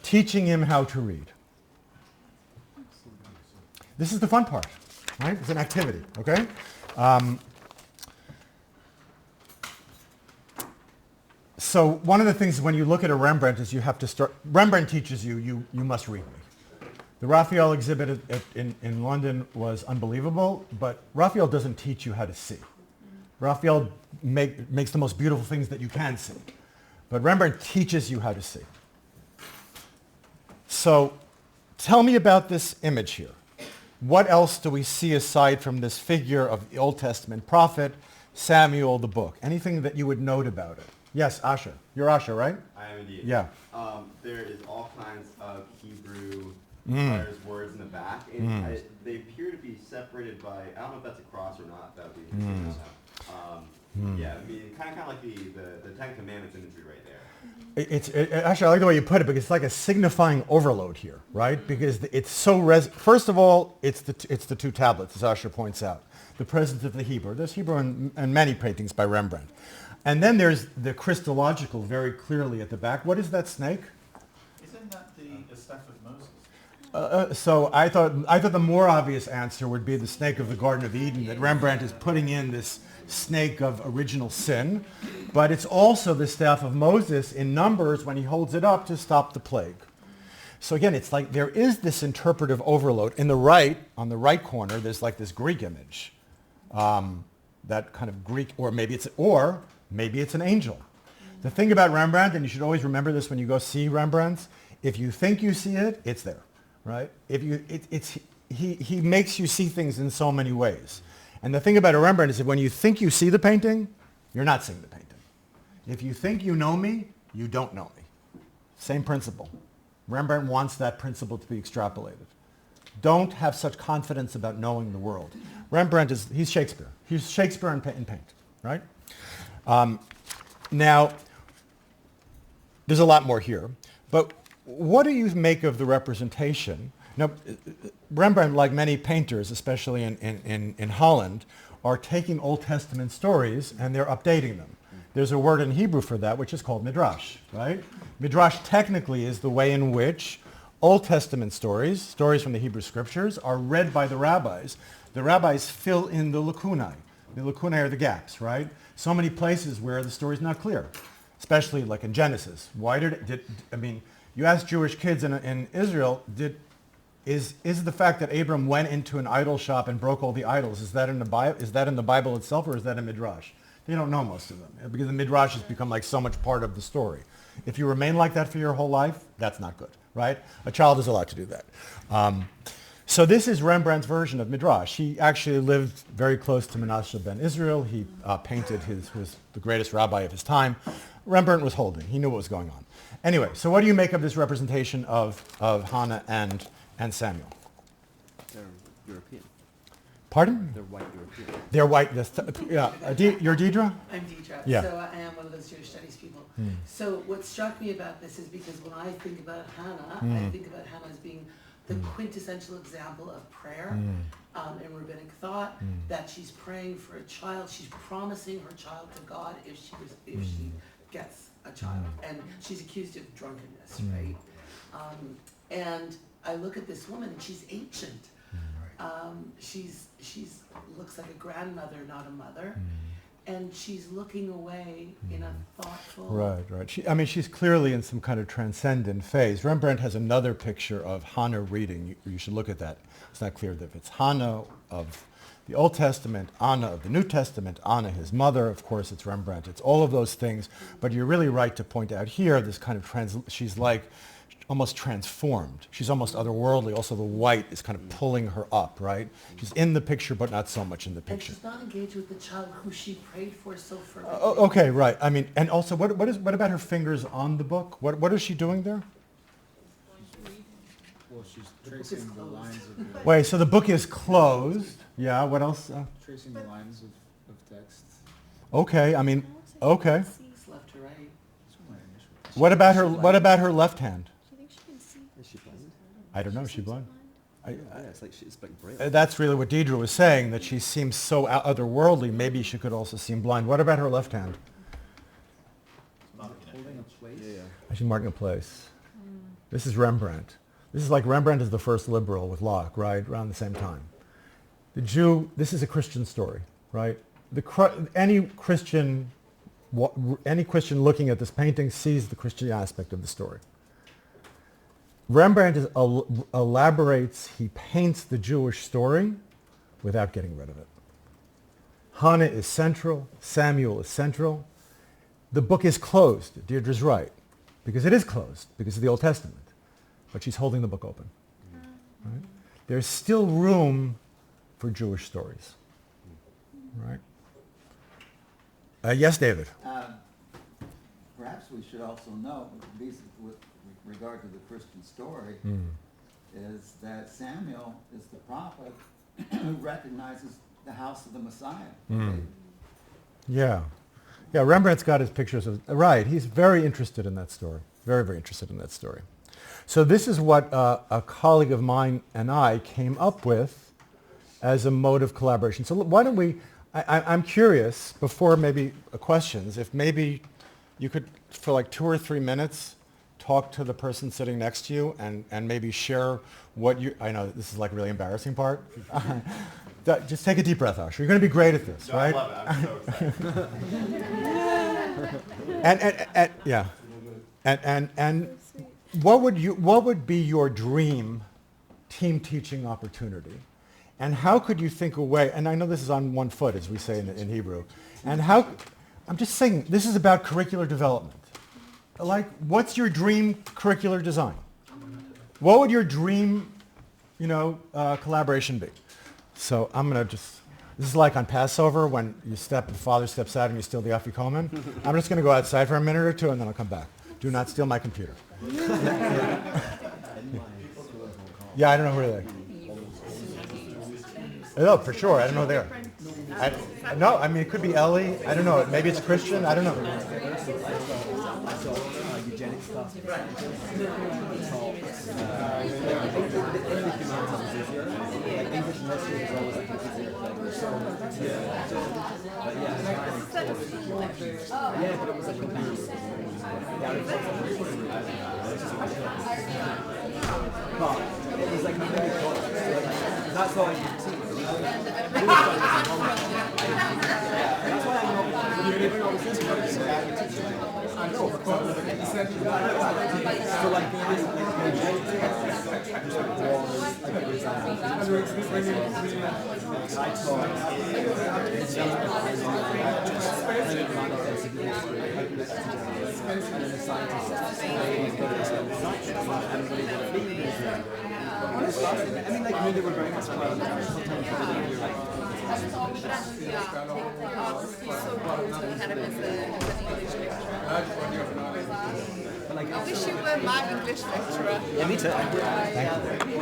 teaching him how to read. This is the fun part, right? It's an activity, okay? So one of the things when you look at a Rembrandt is you have to start, Rembrandt teaches you must read me. The Raphael exhibit in London was unbelievable, but Raphael doesn't teach you how to see. Raphael makes the most beautiful things that you can see. But Rembrandt teaches you how to see. So tell me about this image here. What else do we see aside from this figure of the Old Testament prophet, Samuel, the book? Anything that you would note about it? Yes, Asher. You're Asher, right? I am indeed. Yeah. There is all kinds of Hebrew words in the back, and they appear to be separated by, I don't know if that's a cross or not, that would be interesting to know. Yeah, I mean, kind of like the Ten Commandments imagery right there. Actually, I like the way you put it, because it's like a signifying overload here, right? Because it's so first of all, it's the two tablets, as Asher points out, the presence of the Hebrew. There's Hebrew in many paintings by Rembrandt, and then there's the Christological very clearly at the back. What is that snake? Isn't that the staff of Moses? So I thought the more obvious answer would be the snake of the Garden of Eden, that Rembrandt is putting in this snake of original sin, but it's also the staff of Moses in Numbers when he holds it up to stop the plague. So again, it's like there is this interpretive overload. In the right, on the right corner, there's like this Greek image, that kind of Greek, or maybe it's an angel. The thing about Rembrandt, and you should always remember this when you go see Rembrandt's, if you think you see it, it's there, right? He makes you see things in so many ways. And the thing about a Rembrandt is that when you think you see the painting, you're not seeing the painting. If you think you know me, you don't know me. Same principle. Rembrandt wants that principle to be extrapolated. Don't have such confidence about knowing the world. Rembrandt he's Shakespeare. He's Shakespeare in paint, right? Now, there's a lot more here, but what do you make of the representation? Now, Rembrandt, like many painters, especially in Holland, are taking Old Testament stories and they're updating them. There's a word in Hebrew for that, which is called midrash, right? Midrash technically is the way in which Old Testament stories from the Hebrew scriptures, are read by the rabbis. The rabbis fill in the lacunae. The lacunae are the gaps, right? So many places where the story's not clear, especially like in Genesis. You ask Jewish kids in Israel, is the fact that Abram went into an idol shop and broke all the idols, is that in the Bible itself, or is that a midrash? They don't know, most of them, because the midrash has become like so much part of the story. If you remain like that for your whole life, that's not good, right? A child is allowed to do that. So this is Rembrandt's version of midrash. He actually lived very close to Menashe ben Israel. He painted was the greatest rabbi of his time. Rembrandt was holding. He knew what was going on. Anyway, so what do you make of this representation of Hannah and Samuel? They're European. Pardon? They're white European. They're white. You're Deidre? I'm Deidre. Yeah. So I am one of those Jewish studies people. So what struck me about this is because when I think about Hannah, I think about Hannah as being the quintessential example of prayer in rabbinic thought, that she's praying for a child. She's promising her child to God if she gets a child. And she's accused of drunkenness, right? And I look at this woman, and she's ancient. She's looks like a grandmother, not a mother, and she's looking away in a thoughtful. Right. She's clearly in some kind of transcendent phase. Rembrandt has another picture of Hannah reading. You should look at that. It's not clear if it's Hannah of the Old Testament, Anna of the New Testament, Anna his mother. Of course, it's Rembrandt. It's all of those things. But you're really right to point out here this kind of she's like almost transformed. She's almost otherworldly. Also, the white is kind of pulling her up, right? She's in the picture, but not so much in the picture. And she's not engaged with the child who she prayed for so fervently. Okay, right. And also, what about her fingers on the book? What is she doing there? Well, she's tracing the lines of the... Wait, so the book is closed. Yeah, what else? Tracing the lines of text. Okay, okay. It's left to right. What about her left hand? Is she blind? I don't know. Is she blind? It's like Braille. That's really what Deidre was saying, that she seems so otherworldly. Maybe she could also seem blind. What about her left hand? Holding a place? Yeah. She's marking a place. This is Rembrandt. This is like Rembrandt is the first liberal with Locke, right? Around the same time. The Jew, this is a Christian story, right? Any Christian looking at this painting sees the Christian aspect of the story. Rembrandt elaborates, he paints the Jewish story without getting rid of it. Hannah is central, Samuel is central. The book is closed, Deirdre's right, because it is closed, because of the Old Testament. But she's holding the book open. Right? There's still room for Jewish stories. Right? Yes, David? Perhaps we should also know, at least with regard to the Christian story, is that Samuel is the prophet who recognizes the house of the Messiah. Yeah. Yeah, Rembrandt's got his pictures of... Right, he's very interested in that story. Very, very interested in that story. So this is what a colleague of mine and I came up with as a mode of collaboration. So why don't we... I'm curious, before maybe questions, if maybe you could, for like 2 or 3 minutes, talk to the person sitting next to you and maybe share what you... I know this is like a really embarrassing part. Just take a deep breath, Asher. You're going to be great at this, No, right? I love it. I'm so excited. And what would be your dream team teaching opportunity? And how could you think a way, and I know this is on one foot, as we say in Hebrew, and how, I'm just saying, this is about curricular development. Like, what's your dream curricular design? What would your dream, collaboration be? So I'm going to just, this is like on Passover when the father steps out and you steal the afikomen. I'm just going to go outside for a minute or two and then I'll come back. Do not steal my computer. Yeah, I don't know who they are. No, for sure. I don't know who they are. No, I mean, it could be Ellie. I don't know. Maybe it's Christian. I don't know. Eugenics class. English and history is always like easier thing. But yeah, but it was like but it was like a very product. That's all I could see. That's why I'm not even all this I know. So like they were very much I wish you were my English lecturer. Yeah, me too. Thank you.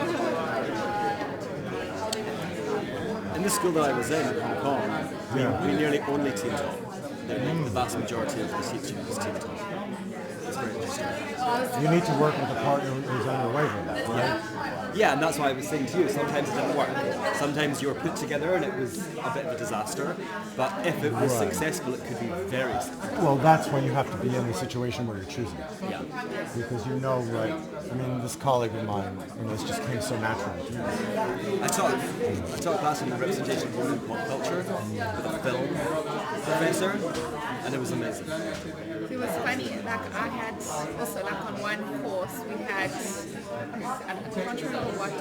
In the school that I was in Hong Kong, we nearly only team taught. The vast majority of the teaching was team taught. It's very interesting. You need to work with a partner who's on your way for that, right? Yeah, and that's why I was saying to you, sometimes it didn't work. Sometimes you were put together and it was a bit of a disaster, but if it was successful, it could be very successful. Well, that's why you have to be in a situation where you're choosing. Yeah. Because you know, like, I mean, this colleague of mine, this just came so naturally to me. I taught a class on the representation of women in pop culture with a film professor, and it was amazing. It was funny, like I had also like on one course we had, I can't remember what, I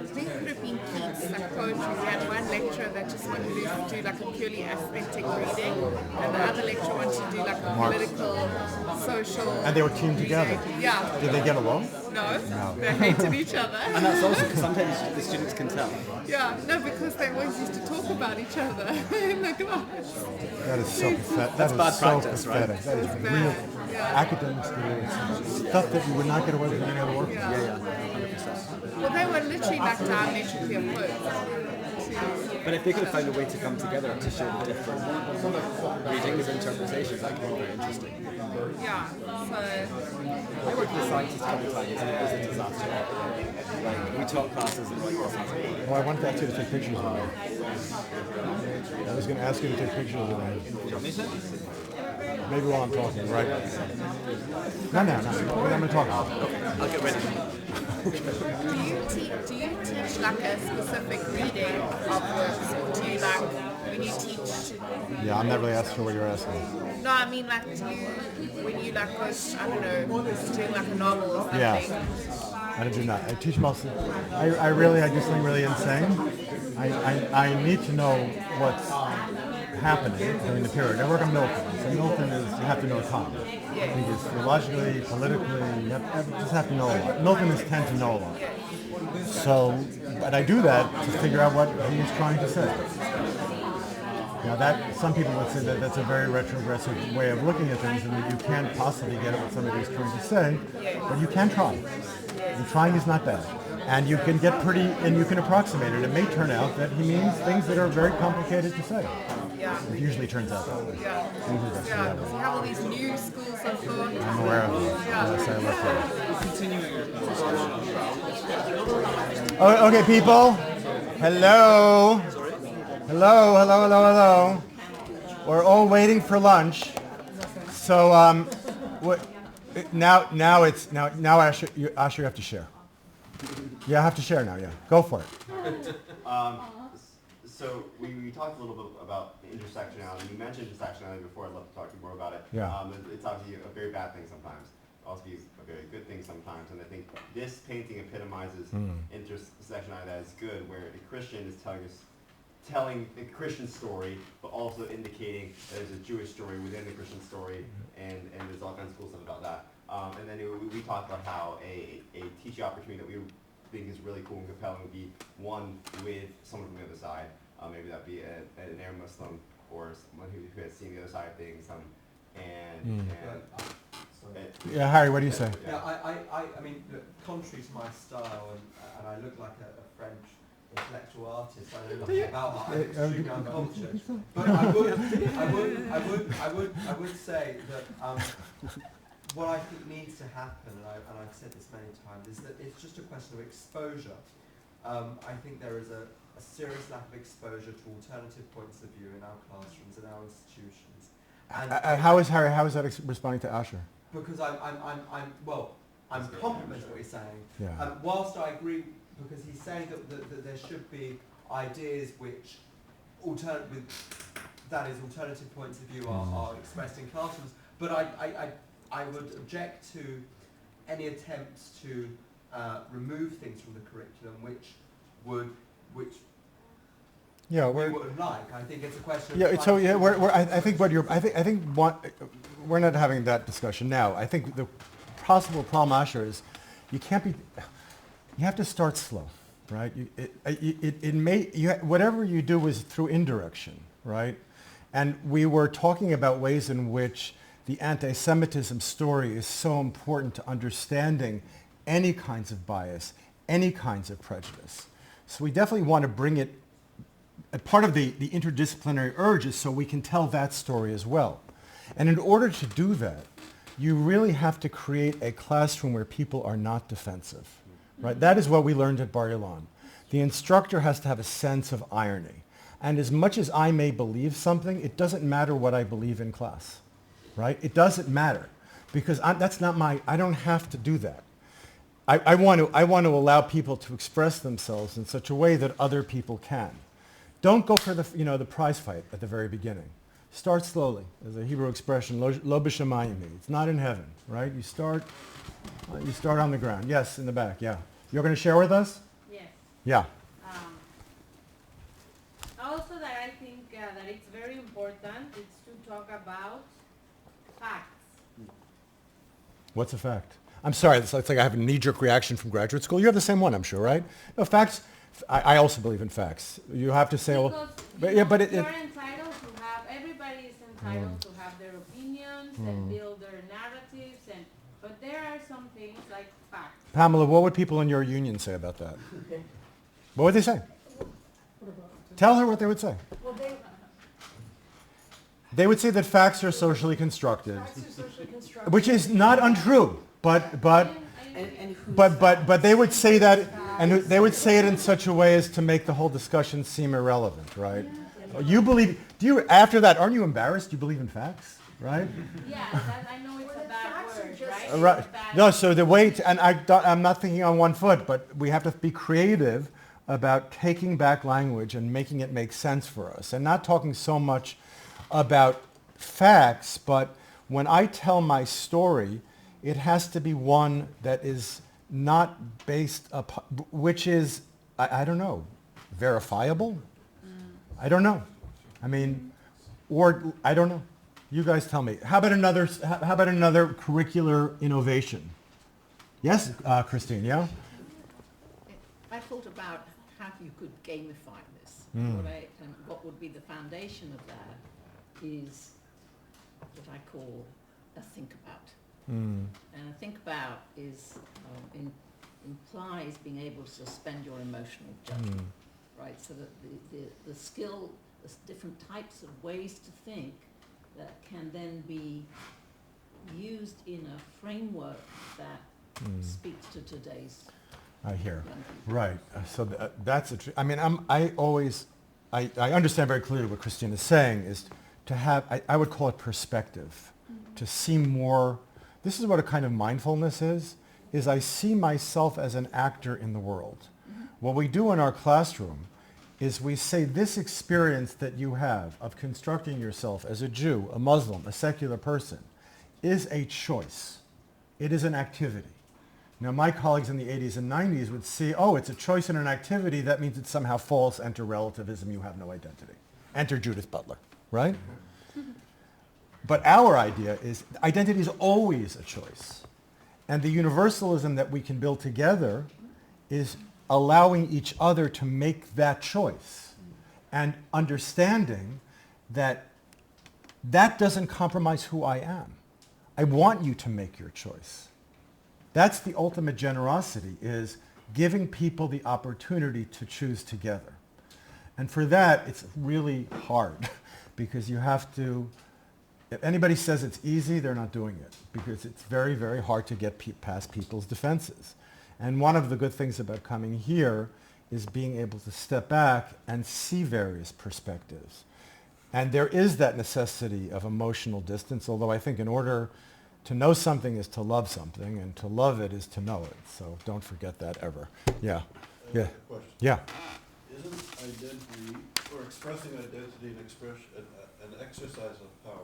think it could have been Keats, like poetry. We had one lecturer that just wanted to do like a purely aesthetic reading, and the other lecturer wanted to do like a political, social. And they were teamed together? Yeah. Did they get along? No. They hated each other. And that's also because sometimes the students can tell. Yeah, no, because they always used to talk about each other in the class. That is so pathetic. That's bad practice, pathetic. right? That is real academics doing stuff that you would not get away with in any other work. Yeah. 100%. Well, they were literally like diametrically opposed. But if they could have found a way to come together to show the different readings and interpretations, that could be very interesting. Yeah, so... I worked with scientists a couple of times and it was a disaster. Like, we taught classes and like this hasn't worked. Oh, I wanted to ask you to take pictures of me. I was going to ask you to take pictures of me. Do you want me to? Maybe while I'm talking, right? No. I'm going to talk. Okay, I'll get ready. Do you teach like a specific reading of works, or do you like when you teach? Yeah, I'm not really asking what you're asking. No, I mean like when you like go, I don't know, doing like a novel or something. Yeah, I do not. I teach mostly. I do something really insane. I need to know what's happening during the period. I work on Milton. So Milton is, you have to know time. I think it's theologically, politically, you just have to know a lot. Miltonists tend to know a lot. So, but I do that to figure out what he's trying to say. Now that, some people would say that that's a very retrogressive way of looking at things and that you can't possibly get at what somebody's trying to say, but you can try. And trying is not bad. And you can get pretty, and you can approximate it. It may turn out that he means things that are very complicated to say. Yeah. It usually turns out that way. Yeah. Because you have all these new schools of thought. I'm aware of them. Yes, I look at it. Okay, people. Hello. Hello. We're all waiting for lunch. So now Asher, you have to share. Yeah, I have to share now. Yeah, go for it. So we talked a little bit about intersectionality. You mentioned intersectionality before. I'd love to talk to you more about it. Yeah. It's obviously a very bad thing sometimes. Also be a very good thing sometimes. And I think this painting epitomizes intersectionality that is good, where a Christian is telling a Christian story, but also indicating that there's a Jewish story within the Christian story, and there's all kinds of cool stuff about that. And then we talked about how a teaching opportunity that we think is really cool and compelling would be one with someone from the other side. Maybe that'd be an Arab Muslim or someone who has seen the other side of things. Yeah, Harry, what do you say? Yeah, I mean, look, contrary to my style, and I look like a French intellectual artist, I know nothing about art, I'm extremely uncultured. But I would say that what I think needs to happen, and I've said this many times, is that it's just a question of exposure. I think there is a serious lack of exposure to alternative points of view in our classrooms, in our institutions. And How is that responding to Asher? Because I'm complimenting what he's saying. Yeah. Whilst I agree, because he's saying that there should be ideas which alternative points of view are expressed in classrooms, but I would object to any attempts to remove things from the curriculum which we wouldn't like. I think it's a question. Yeah. So yeah, I think we're not having that discussion now. I think the possible problem, Asher, is you have to start slow, right? Whatever you do is through indirection, right? And we were talking about ways in which the anti-Semitism story is so important to understanding any kinds of bias, any kinds of prejudice. So we definitely want to bring it, part of the interdisciplinary urge is so we can tell that story as well. And in order to do that, you really have to create a classroom where people are not defensive, right? That is what we learned at Bar-Ilan. The instructor has to have a sense of irony. And as much as I may believe something, it doesn't matter what I believe in class, right? It doesn't matter because I don't have to do that. I want to allow people to express themselves in such a way that other people can. Don't go for the prize fight at the very beginning. Start slowly. There's a Hebrew expression, lo b'shamayim. It's not in heaven, right? You start on the ground. Yes, in the back, yeah. You're going to share with us? Yes. Yeah. Also that I think that it's very important is to talk about facts. What's a fact? I'm sorry, it's like I have a knee-jerk reaction from graduate school. You have the same one, I'm sure, right? No, facts, I also believe in facts. You have to say, because but you're entitled to have, everybody is entitled to have their opinions and build their narratives, but there are some things like facts. Pamela, what would people in your union say about that? What would they say? Tell her what they would say. Well, They would say that facts are socially constructed, which is not untrue, but they would say that, and they would say it in such a way as to make the whole discussion seem irrelevant, right? After that, aren't you embarrassed? You believe in facts, right? Yeah, I know it's a bad word, right? Right. No, so the way, and I'm not thinking on one foot, but we have to be creative about taking back language and making it make sense for us, and not talking so much about facts, but when I tell my story, it has to be one that is not based upon, which is, I don't know, verifiable? I don't know. I mean, or I don't know. You guys tell me. How about another curricular innovation? Yes, Christine, yeah? I thought about how you could gamify this. What would be the foundation of that is what I call a think about. And a think about is implies being able to suspend your emotional judgment, right? So that the skill, the different types of ways to think that can then be used in a framework that speaks to today's. I hear. Right. So that's I mean, I understand very clearly what Christine is saying is to have, I would call it perspective, to see more. This is what a kind of mindfulness is I see myself as an actor in the world. What we do in our classroom is we say this experience that you have of constructing yourself as a Jew, a Muslim, a secular person, is a choice. It is an activity. Now, my colleagues in the 80s and 90s would see, oh, it's a choice and an activity. That means it's somehow false. Enter relativism. You have no identity. Enter Judith Butler, right? But our idea is identity is always a choice. And the universalism that we can build together is allowing each other to make that choice and understanding that that doesn't compromise who I am. I want you to make your choice. That's the ultimate generosity, is giving people the opportunity to choose together. And for that, it's really hard because you have to, if anybody says it's easy, they're not doing it because it's very, very hard to get past people's defenses. And one of the good things about coming here is being able to step back and see various perspectives. And there is that necessity of emotional distance, although I think in order to know something is to love something, and to love it is to know it. So don't forget that ever. Yeah. Yeah. Question. Yeah. Isn't identity, or expressing identity, an exercise of power?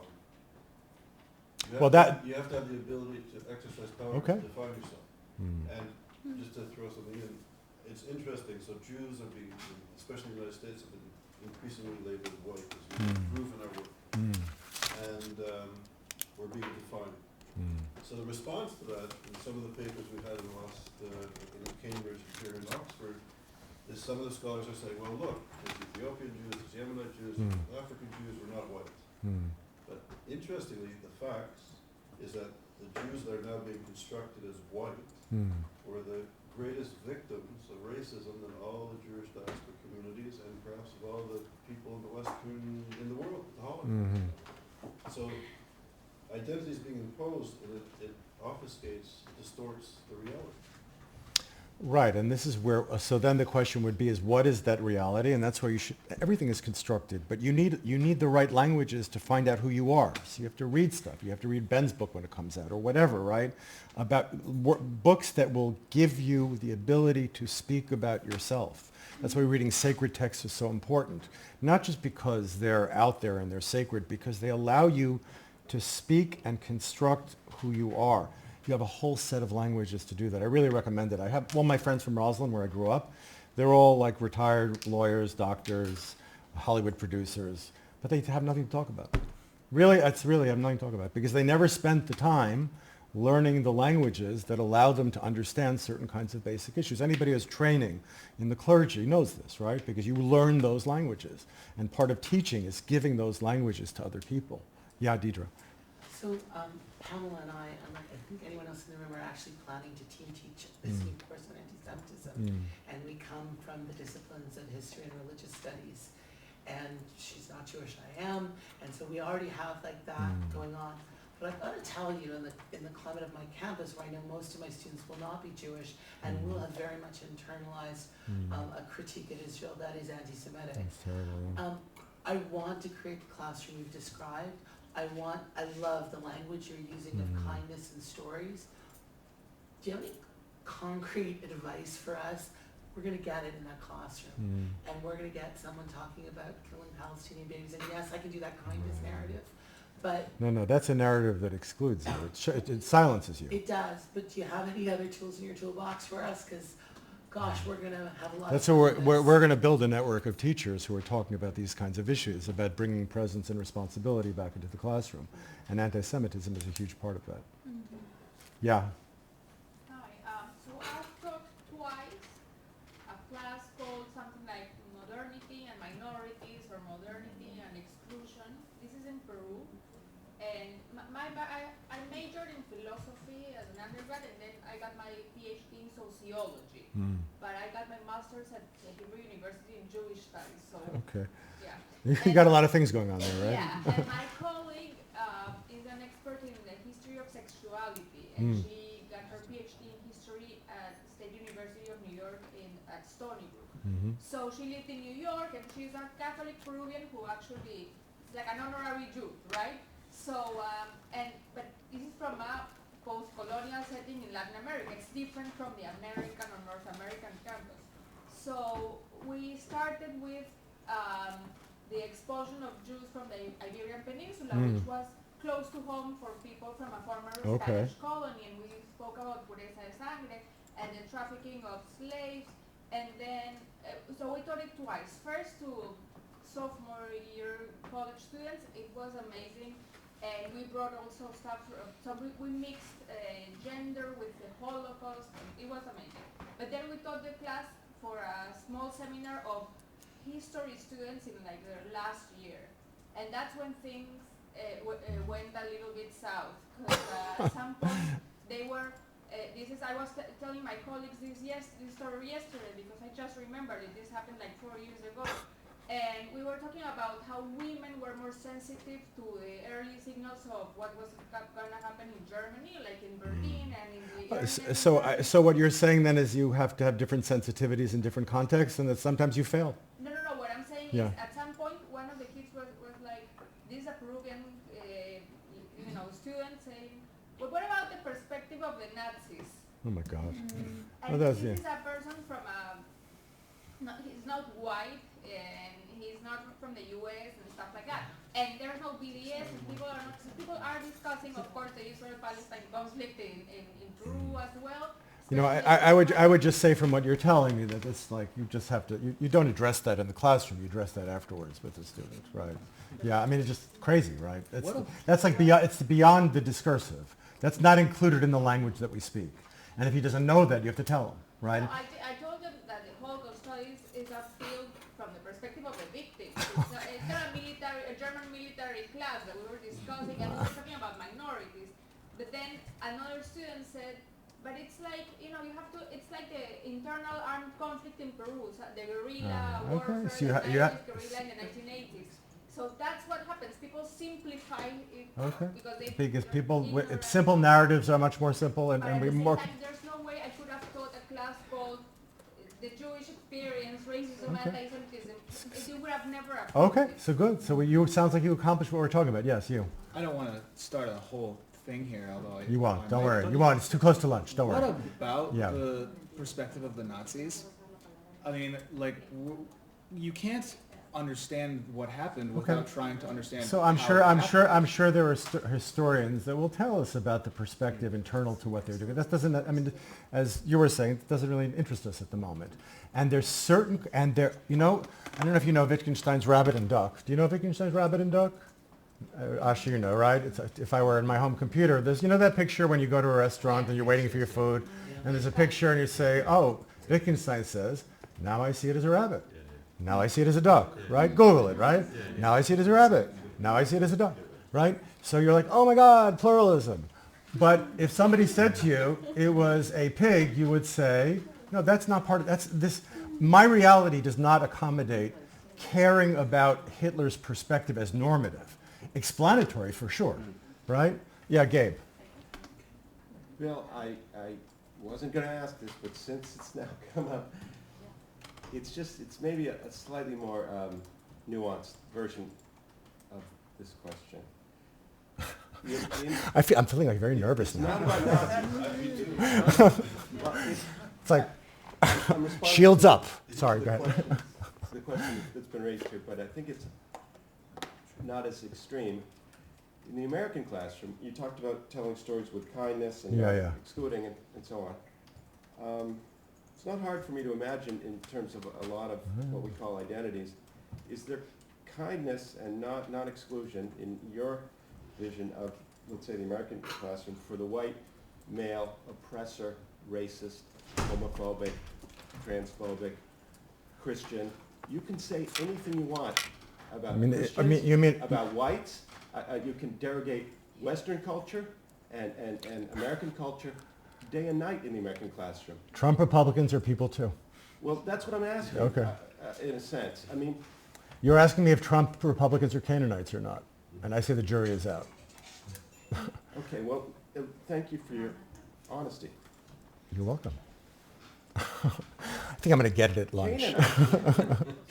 You have to have the ability to exercise power to define yourself. And just to throw something in, it's interesting. So Jews are being, especially in the United States, have been increasingly labeled white, as we've proven our work. And we're being defined. So the response to that, in some of the papers we've had in the last, in Cambridge and here in Oxford, is some of the scholars are saying, well, look, there's Ethiopian Jews, there's Yemenite Jews, there's African Jews, we're not white. But interestingly, the facts is that the Jews that are now being constructed as white were the greatest victims of racism in all the Jewish diaspora communities and perhaps of all the people in the Western, in the world, the Holocaust. So identity is being imposed and it obfuscates, distorts the reality. Right, and this is where, so then the question would be is what is that reality? And that's where you should, everything is constructed, but you need the right languages to find out who you are. So you have to read stuff. You have to read Ben's book when it comes out or whatever, right? About books that will give you the ability to speak about yourself. That's why reading sacred texts is so important. Not just because they're out there and they're sacred, because they allow you to speak and construct who you are. You have a whole set of languages to do that. I really recommend it. I have all my friends from Roslyn, where I grew up. They're all like retired lawyers, doctors, Hollywood producers, but they have nothing to talk about. Really, have nothing to talk about because they never spent the time learning the languages that allow them to understand certain kinds of basic issues. Anybody who has training in the clergy knows this, right? Because you learn those languages. And part of teaching is giving those languages to other people. Yeah, Deidre. So Pamela and I think anyone else in the room are actually planning to teach this new course on anti-Semitism. And we come from the disciplines of history and religious studies. And she's not Jewish, I am. And so we already have like that going on. But I've got to tell you, in the climate of my campus, where I know most of my students will not be Jewish and will have very much internalized a critique of Israel that is anti-Semitic. That's terrible. I want to create the classroom you've described. I love the language you're using of kindness and stories. Do you have any concrete advice for us? We're going to get it in that classroom. And we're going to get someone talking about killing Palestinian babies. And yes, I can do that kindness narrative. But No, that's a narrative that excludes you. It silences you. It does. But do you have any other tools in your toolbox for us? Because gosh, we're going to have a lot That's of what we're going to build a network of teachers who are talking about these kinds of issues, about bringing presence and responsibility back into the classroom. And anti-Semitism is a huge part of that. Yeah. Hi, so I've taught twice a class called something like Modernity and Minorities or Modernity and Exclusion. This is in Peru. And I majored in philosophy as an undergrad and then I got my PhD in sociology. But I got my master's at Hebrew University in Jewish studies. So Okay. yeah. You got a lot of things going on there, right? Yeah, and my colleague is an expert in the history of sexuality, and she got her PhD in history at State University of New York at Stony Brook. So she lived in New York, and she's a Catholic Peruvian who actually is like an honorary Jew, right? So, but this is from a post-colonial setting in Latin America. It's different from the American or North American campus. So we started with the expulsion of Jews from the Iberian Peninsula, which was close to home for people from a former Spanish colony, and we spoke about pureza de sangre and the trafficking of slaves, and then so we taught it twice. First to sophomore year college students, it was amazing, and we brought also stuff. So we mixed gender with the Holocaust. It was amazing. But then we taught the class for a small seminar of history students in like their last year, and that's when things went a little bit south, because at some point they were I was telling my colleagues this story yesterday, because I just remembered it. This happened like 4 years ago, and we were talking about how women were more sensitive to the early signals of what was going to happen in Germany, like in Berlin and in the So what you're saying then is you have to have different sensitivities in different contexts, and that sometimes you fail. No. What I'm saying is, at some point, one of the kids was like, this is a Peruvian, student saying, well, what about the perspective of the Nazis? Oh my God. And this is a person from he's not white, and he's not from the U.S. and stuff like that. And there's no BDS, and people are discussing, of course, the Israel-Palestine conflict in Peru as well. I would just say from what you're telling me that it's like you just have to, you don't address that in the classroom, you address that afterwards with the students, right? Yeah, I mean, it's just crazy, right? That's like it's beyond the discursive. That's not included in the language that we speak. And if he doesn't know that, you have to tell him, right? No, I told them that the Holocaust studies is a field from the perspective of the victim. It's not a German military class that we were discussing, and we were talking about minorities. But then another student said, but it's like, you have to, it's like the internal armed conflict in Peru, so the guerrilla warfare, so the guerrilla in the 1980s. So that's what happens. People simplify it because simple narratives are much more simple and we more. There's no way I could have taught a class called the Jewish experience, racism, anti-Semitism. It would have never happened. Okay, so good. So it sounds like you accomplished what we're talking about. Yes, you. I don't want to start a whole thing here, although you won't. Don't worry. You won't. It's too close to lunch. Don't worry. What about the perspective of the Nazis? I mean, like, you can't understand what happened without trying to understand. So I'm sure there are historians that will tell us about the perspective internal to what they're doing. That doesn't. I mean, as you were saying, it doesn't really interest us at the moment. And there's certain, I don't know if you know Wittgenstein's Rabbit and Duck. Do you know Wittgenstein's Rabbit and Duck? Asha, you know, right? If I were in my home computer, there's, that picture when you go to a restaurant and you're waiting for your food, and there's a picture and you say, oh, Wittgenstein says, now I see it as a rabbit. Now I see it as a duck, right? Google it, right? Now I see it as a rabbit. Now I see it as a duck, right? So you're like, oh my God, pluralism. But if somebody said to you it was a pig, you would say, no, that's not part of, this. My reality does not accommodate caring about Hitler's perspective as normative. Explanatory for sure, right? Yeah, Gabe. Bill, I wasn't going to ask this, but since it's now come up, it's maybe a slightly more nuanced version of this question. I'm feeling like very nervous now. Not about Nazis. It's like, shields up. Sorry, go ahead. The question that's been raised here, but I think it's not as extreme. In the American classroom, you talked about telling stories with kindness and excluding and so on. It's not hard for me to imagine in terms of a lot of what we call identities. Is there kindness and non-exclusion in your vision of, let's say, the American classroom for the white male oppressor, racist, homophobic, transphobic, Christian? You can say anything you want about Christians, about whites. You can derogate Western culture and American culture day and night in the American classroom. Trump Republicans are people too. Well, that's what I'm asking. Okay. In a sense, I mean. You're asking me if Trump Republicans are Canaanites or not, and I say the jury is out. Okay. Well, thank you for your honesty. You're welcome. I think I'm going to get it at lunch.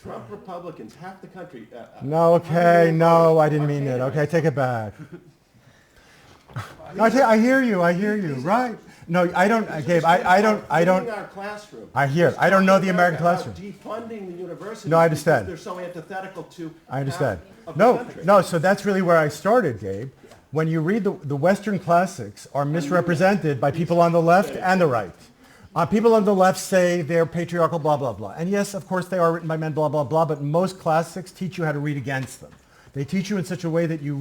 Trump Republicans, half the country. No, okay, no, I didn't mean it. Okay, take it back. No, I hear you, right. No, I don't, Gabe, I don't, Leaving our classroom. I hear it. I don't know the American classroom. Defunding the university. No, I understand. Because they're so antithetical to I understand. half of the No, country. no, so that's really where I started, Gabe. When you read the Western classics are misrepresented by people on the left and the right. People on the left say they're patriarchal, blah, blah, blah. And yes, of course, they are written by men, blah, blah, blah, but most classics teach you how to read against them. They teach you in such a way that you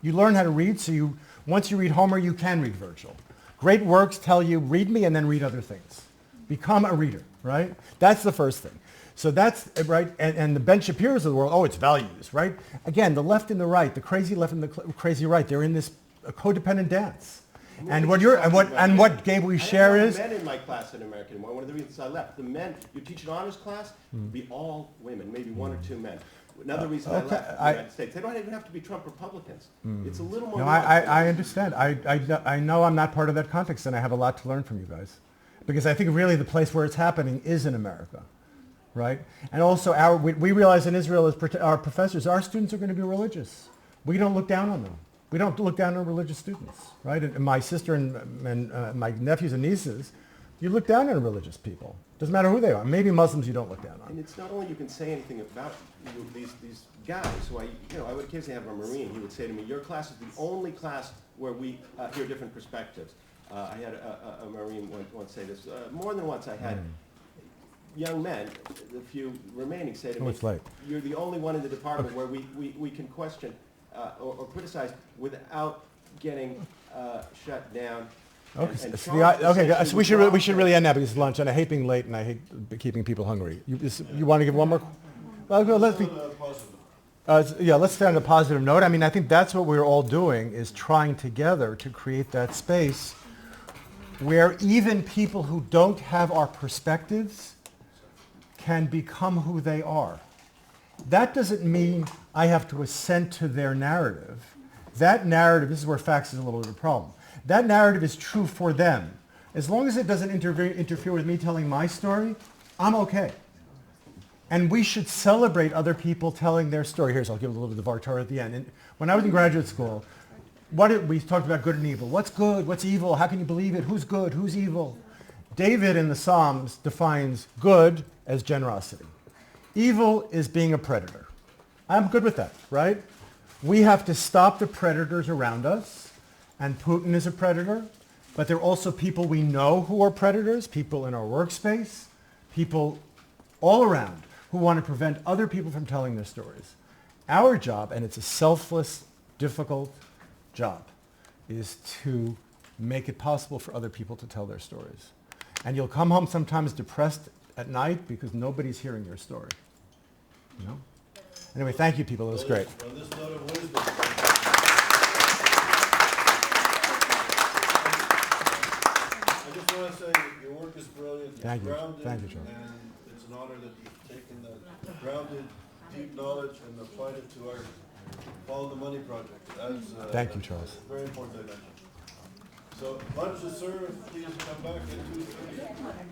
learn how to read, so once you read Homer, you can read Virgil. Great works tell you, read me and then read other things. Become a reader, right? That's the first thing. So that's, right, and the Ben Shapiro's of the world, it's values, right? Again, the left and the right, the crazy left and the crazy right, they're in this codependent dance. And what Gabe we share is... I had men in my class in American. One of the reasons I left, the men, you teach an honors class, be all women, maybe one or two men. Another reason I left the United States. They don't even have to be Trump Republicans. It's a little more... No, I understand. I know I'm not part of that context, and I have a lot to learn from you guys. Because I think really the place where it's happening is in America, right? And also, we realize in Israel, as our professors, our students are going to be religious. We don't look down on them. We don't look down on religious students, right? And my sister and my nephews and nieces, you look down on religious people. Doesn't matter who they are. Maybe Muslims you don't look down on. And it's not only you can say anything about these guys who I would occasionally have a Marine. He would say to me, "Your class is the only class where we hear different perspectives." I had a Marine once say this. More than once, I had young men, the few remaining, say to me, "You're the only one in the department where we can question or criticize without getting shut down." Okay, so we should really end now because it's lunch, and I hate being late, and I hate keeping people hungry. You want to give one more? Well, let's stay on a positive note. I mean, I think that's what we're all doing, is trying together to create that space where even people who don't have our perspectives can become who they are. That doesn't mean I have to assent to their narrative. That narrative, this is where facts is a little bit of a problem. That narrative is true for them. As long as it doesn't interfere with me telling my story, I'm okay. And we should celebrate other people telling their story. I'll give a little bit of Vartar at the end. And when I was in graduate school, we talked about good and evil. What's good? What's evil? How can you believe it? Who's good? Who's evil? David in the Psalms defines good as generosity. Evil is being a predator. I'm good with that, right? We have to stop the predators around us. And Putin is a predator, but there are also people we know who are predators, people in our workspace, people all around who want to prevent other people from telling their stories. Our job, and it's a selfless, difficult job, is to make it possible for other people to tell their stories. And you'll come home sometimes depressed at night because nobody's hearing your story. You know? Anyway, thank you, people. It was great. On this note of wisdom, I just want to say your work is brilliant. It's grounded. Thank you, Charles. And it's an honor that you've taken that grounded, deep knowledge and applied it to our Follow the Money project. Thank you, Charles. Very important dimension. So lunch is served. Please come back at 2:30.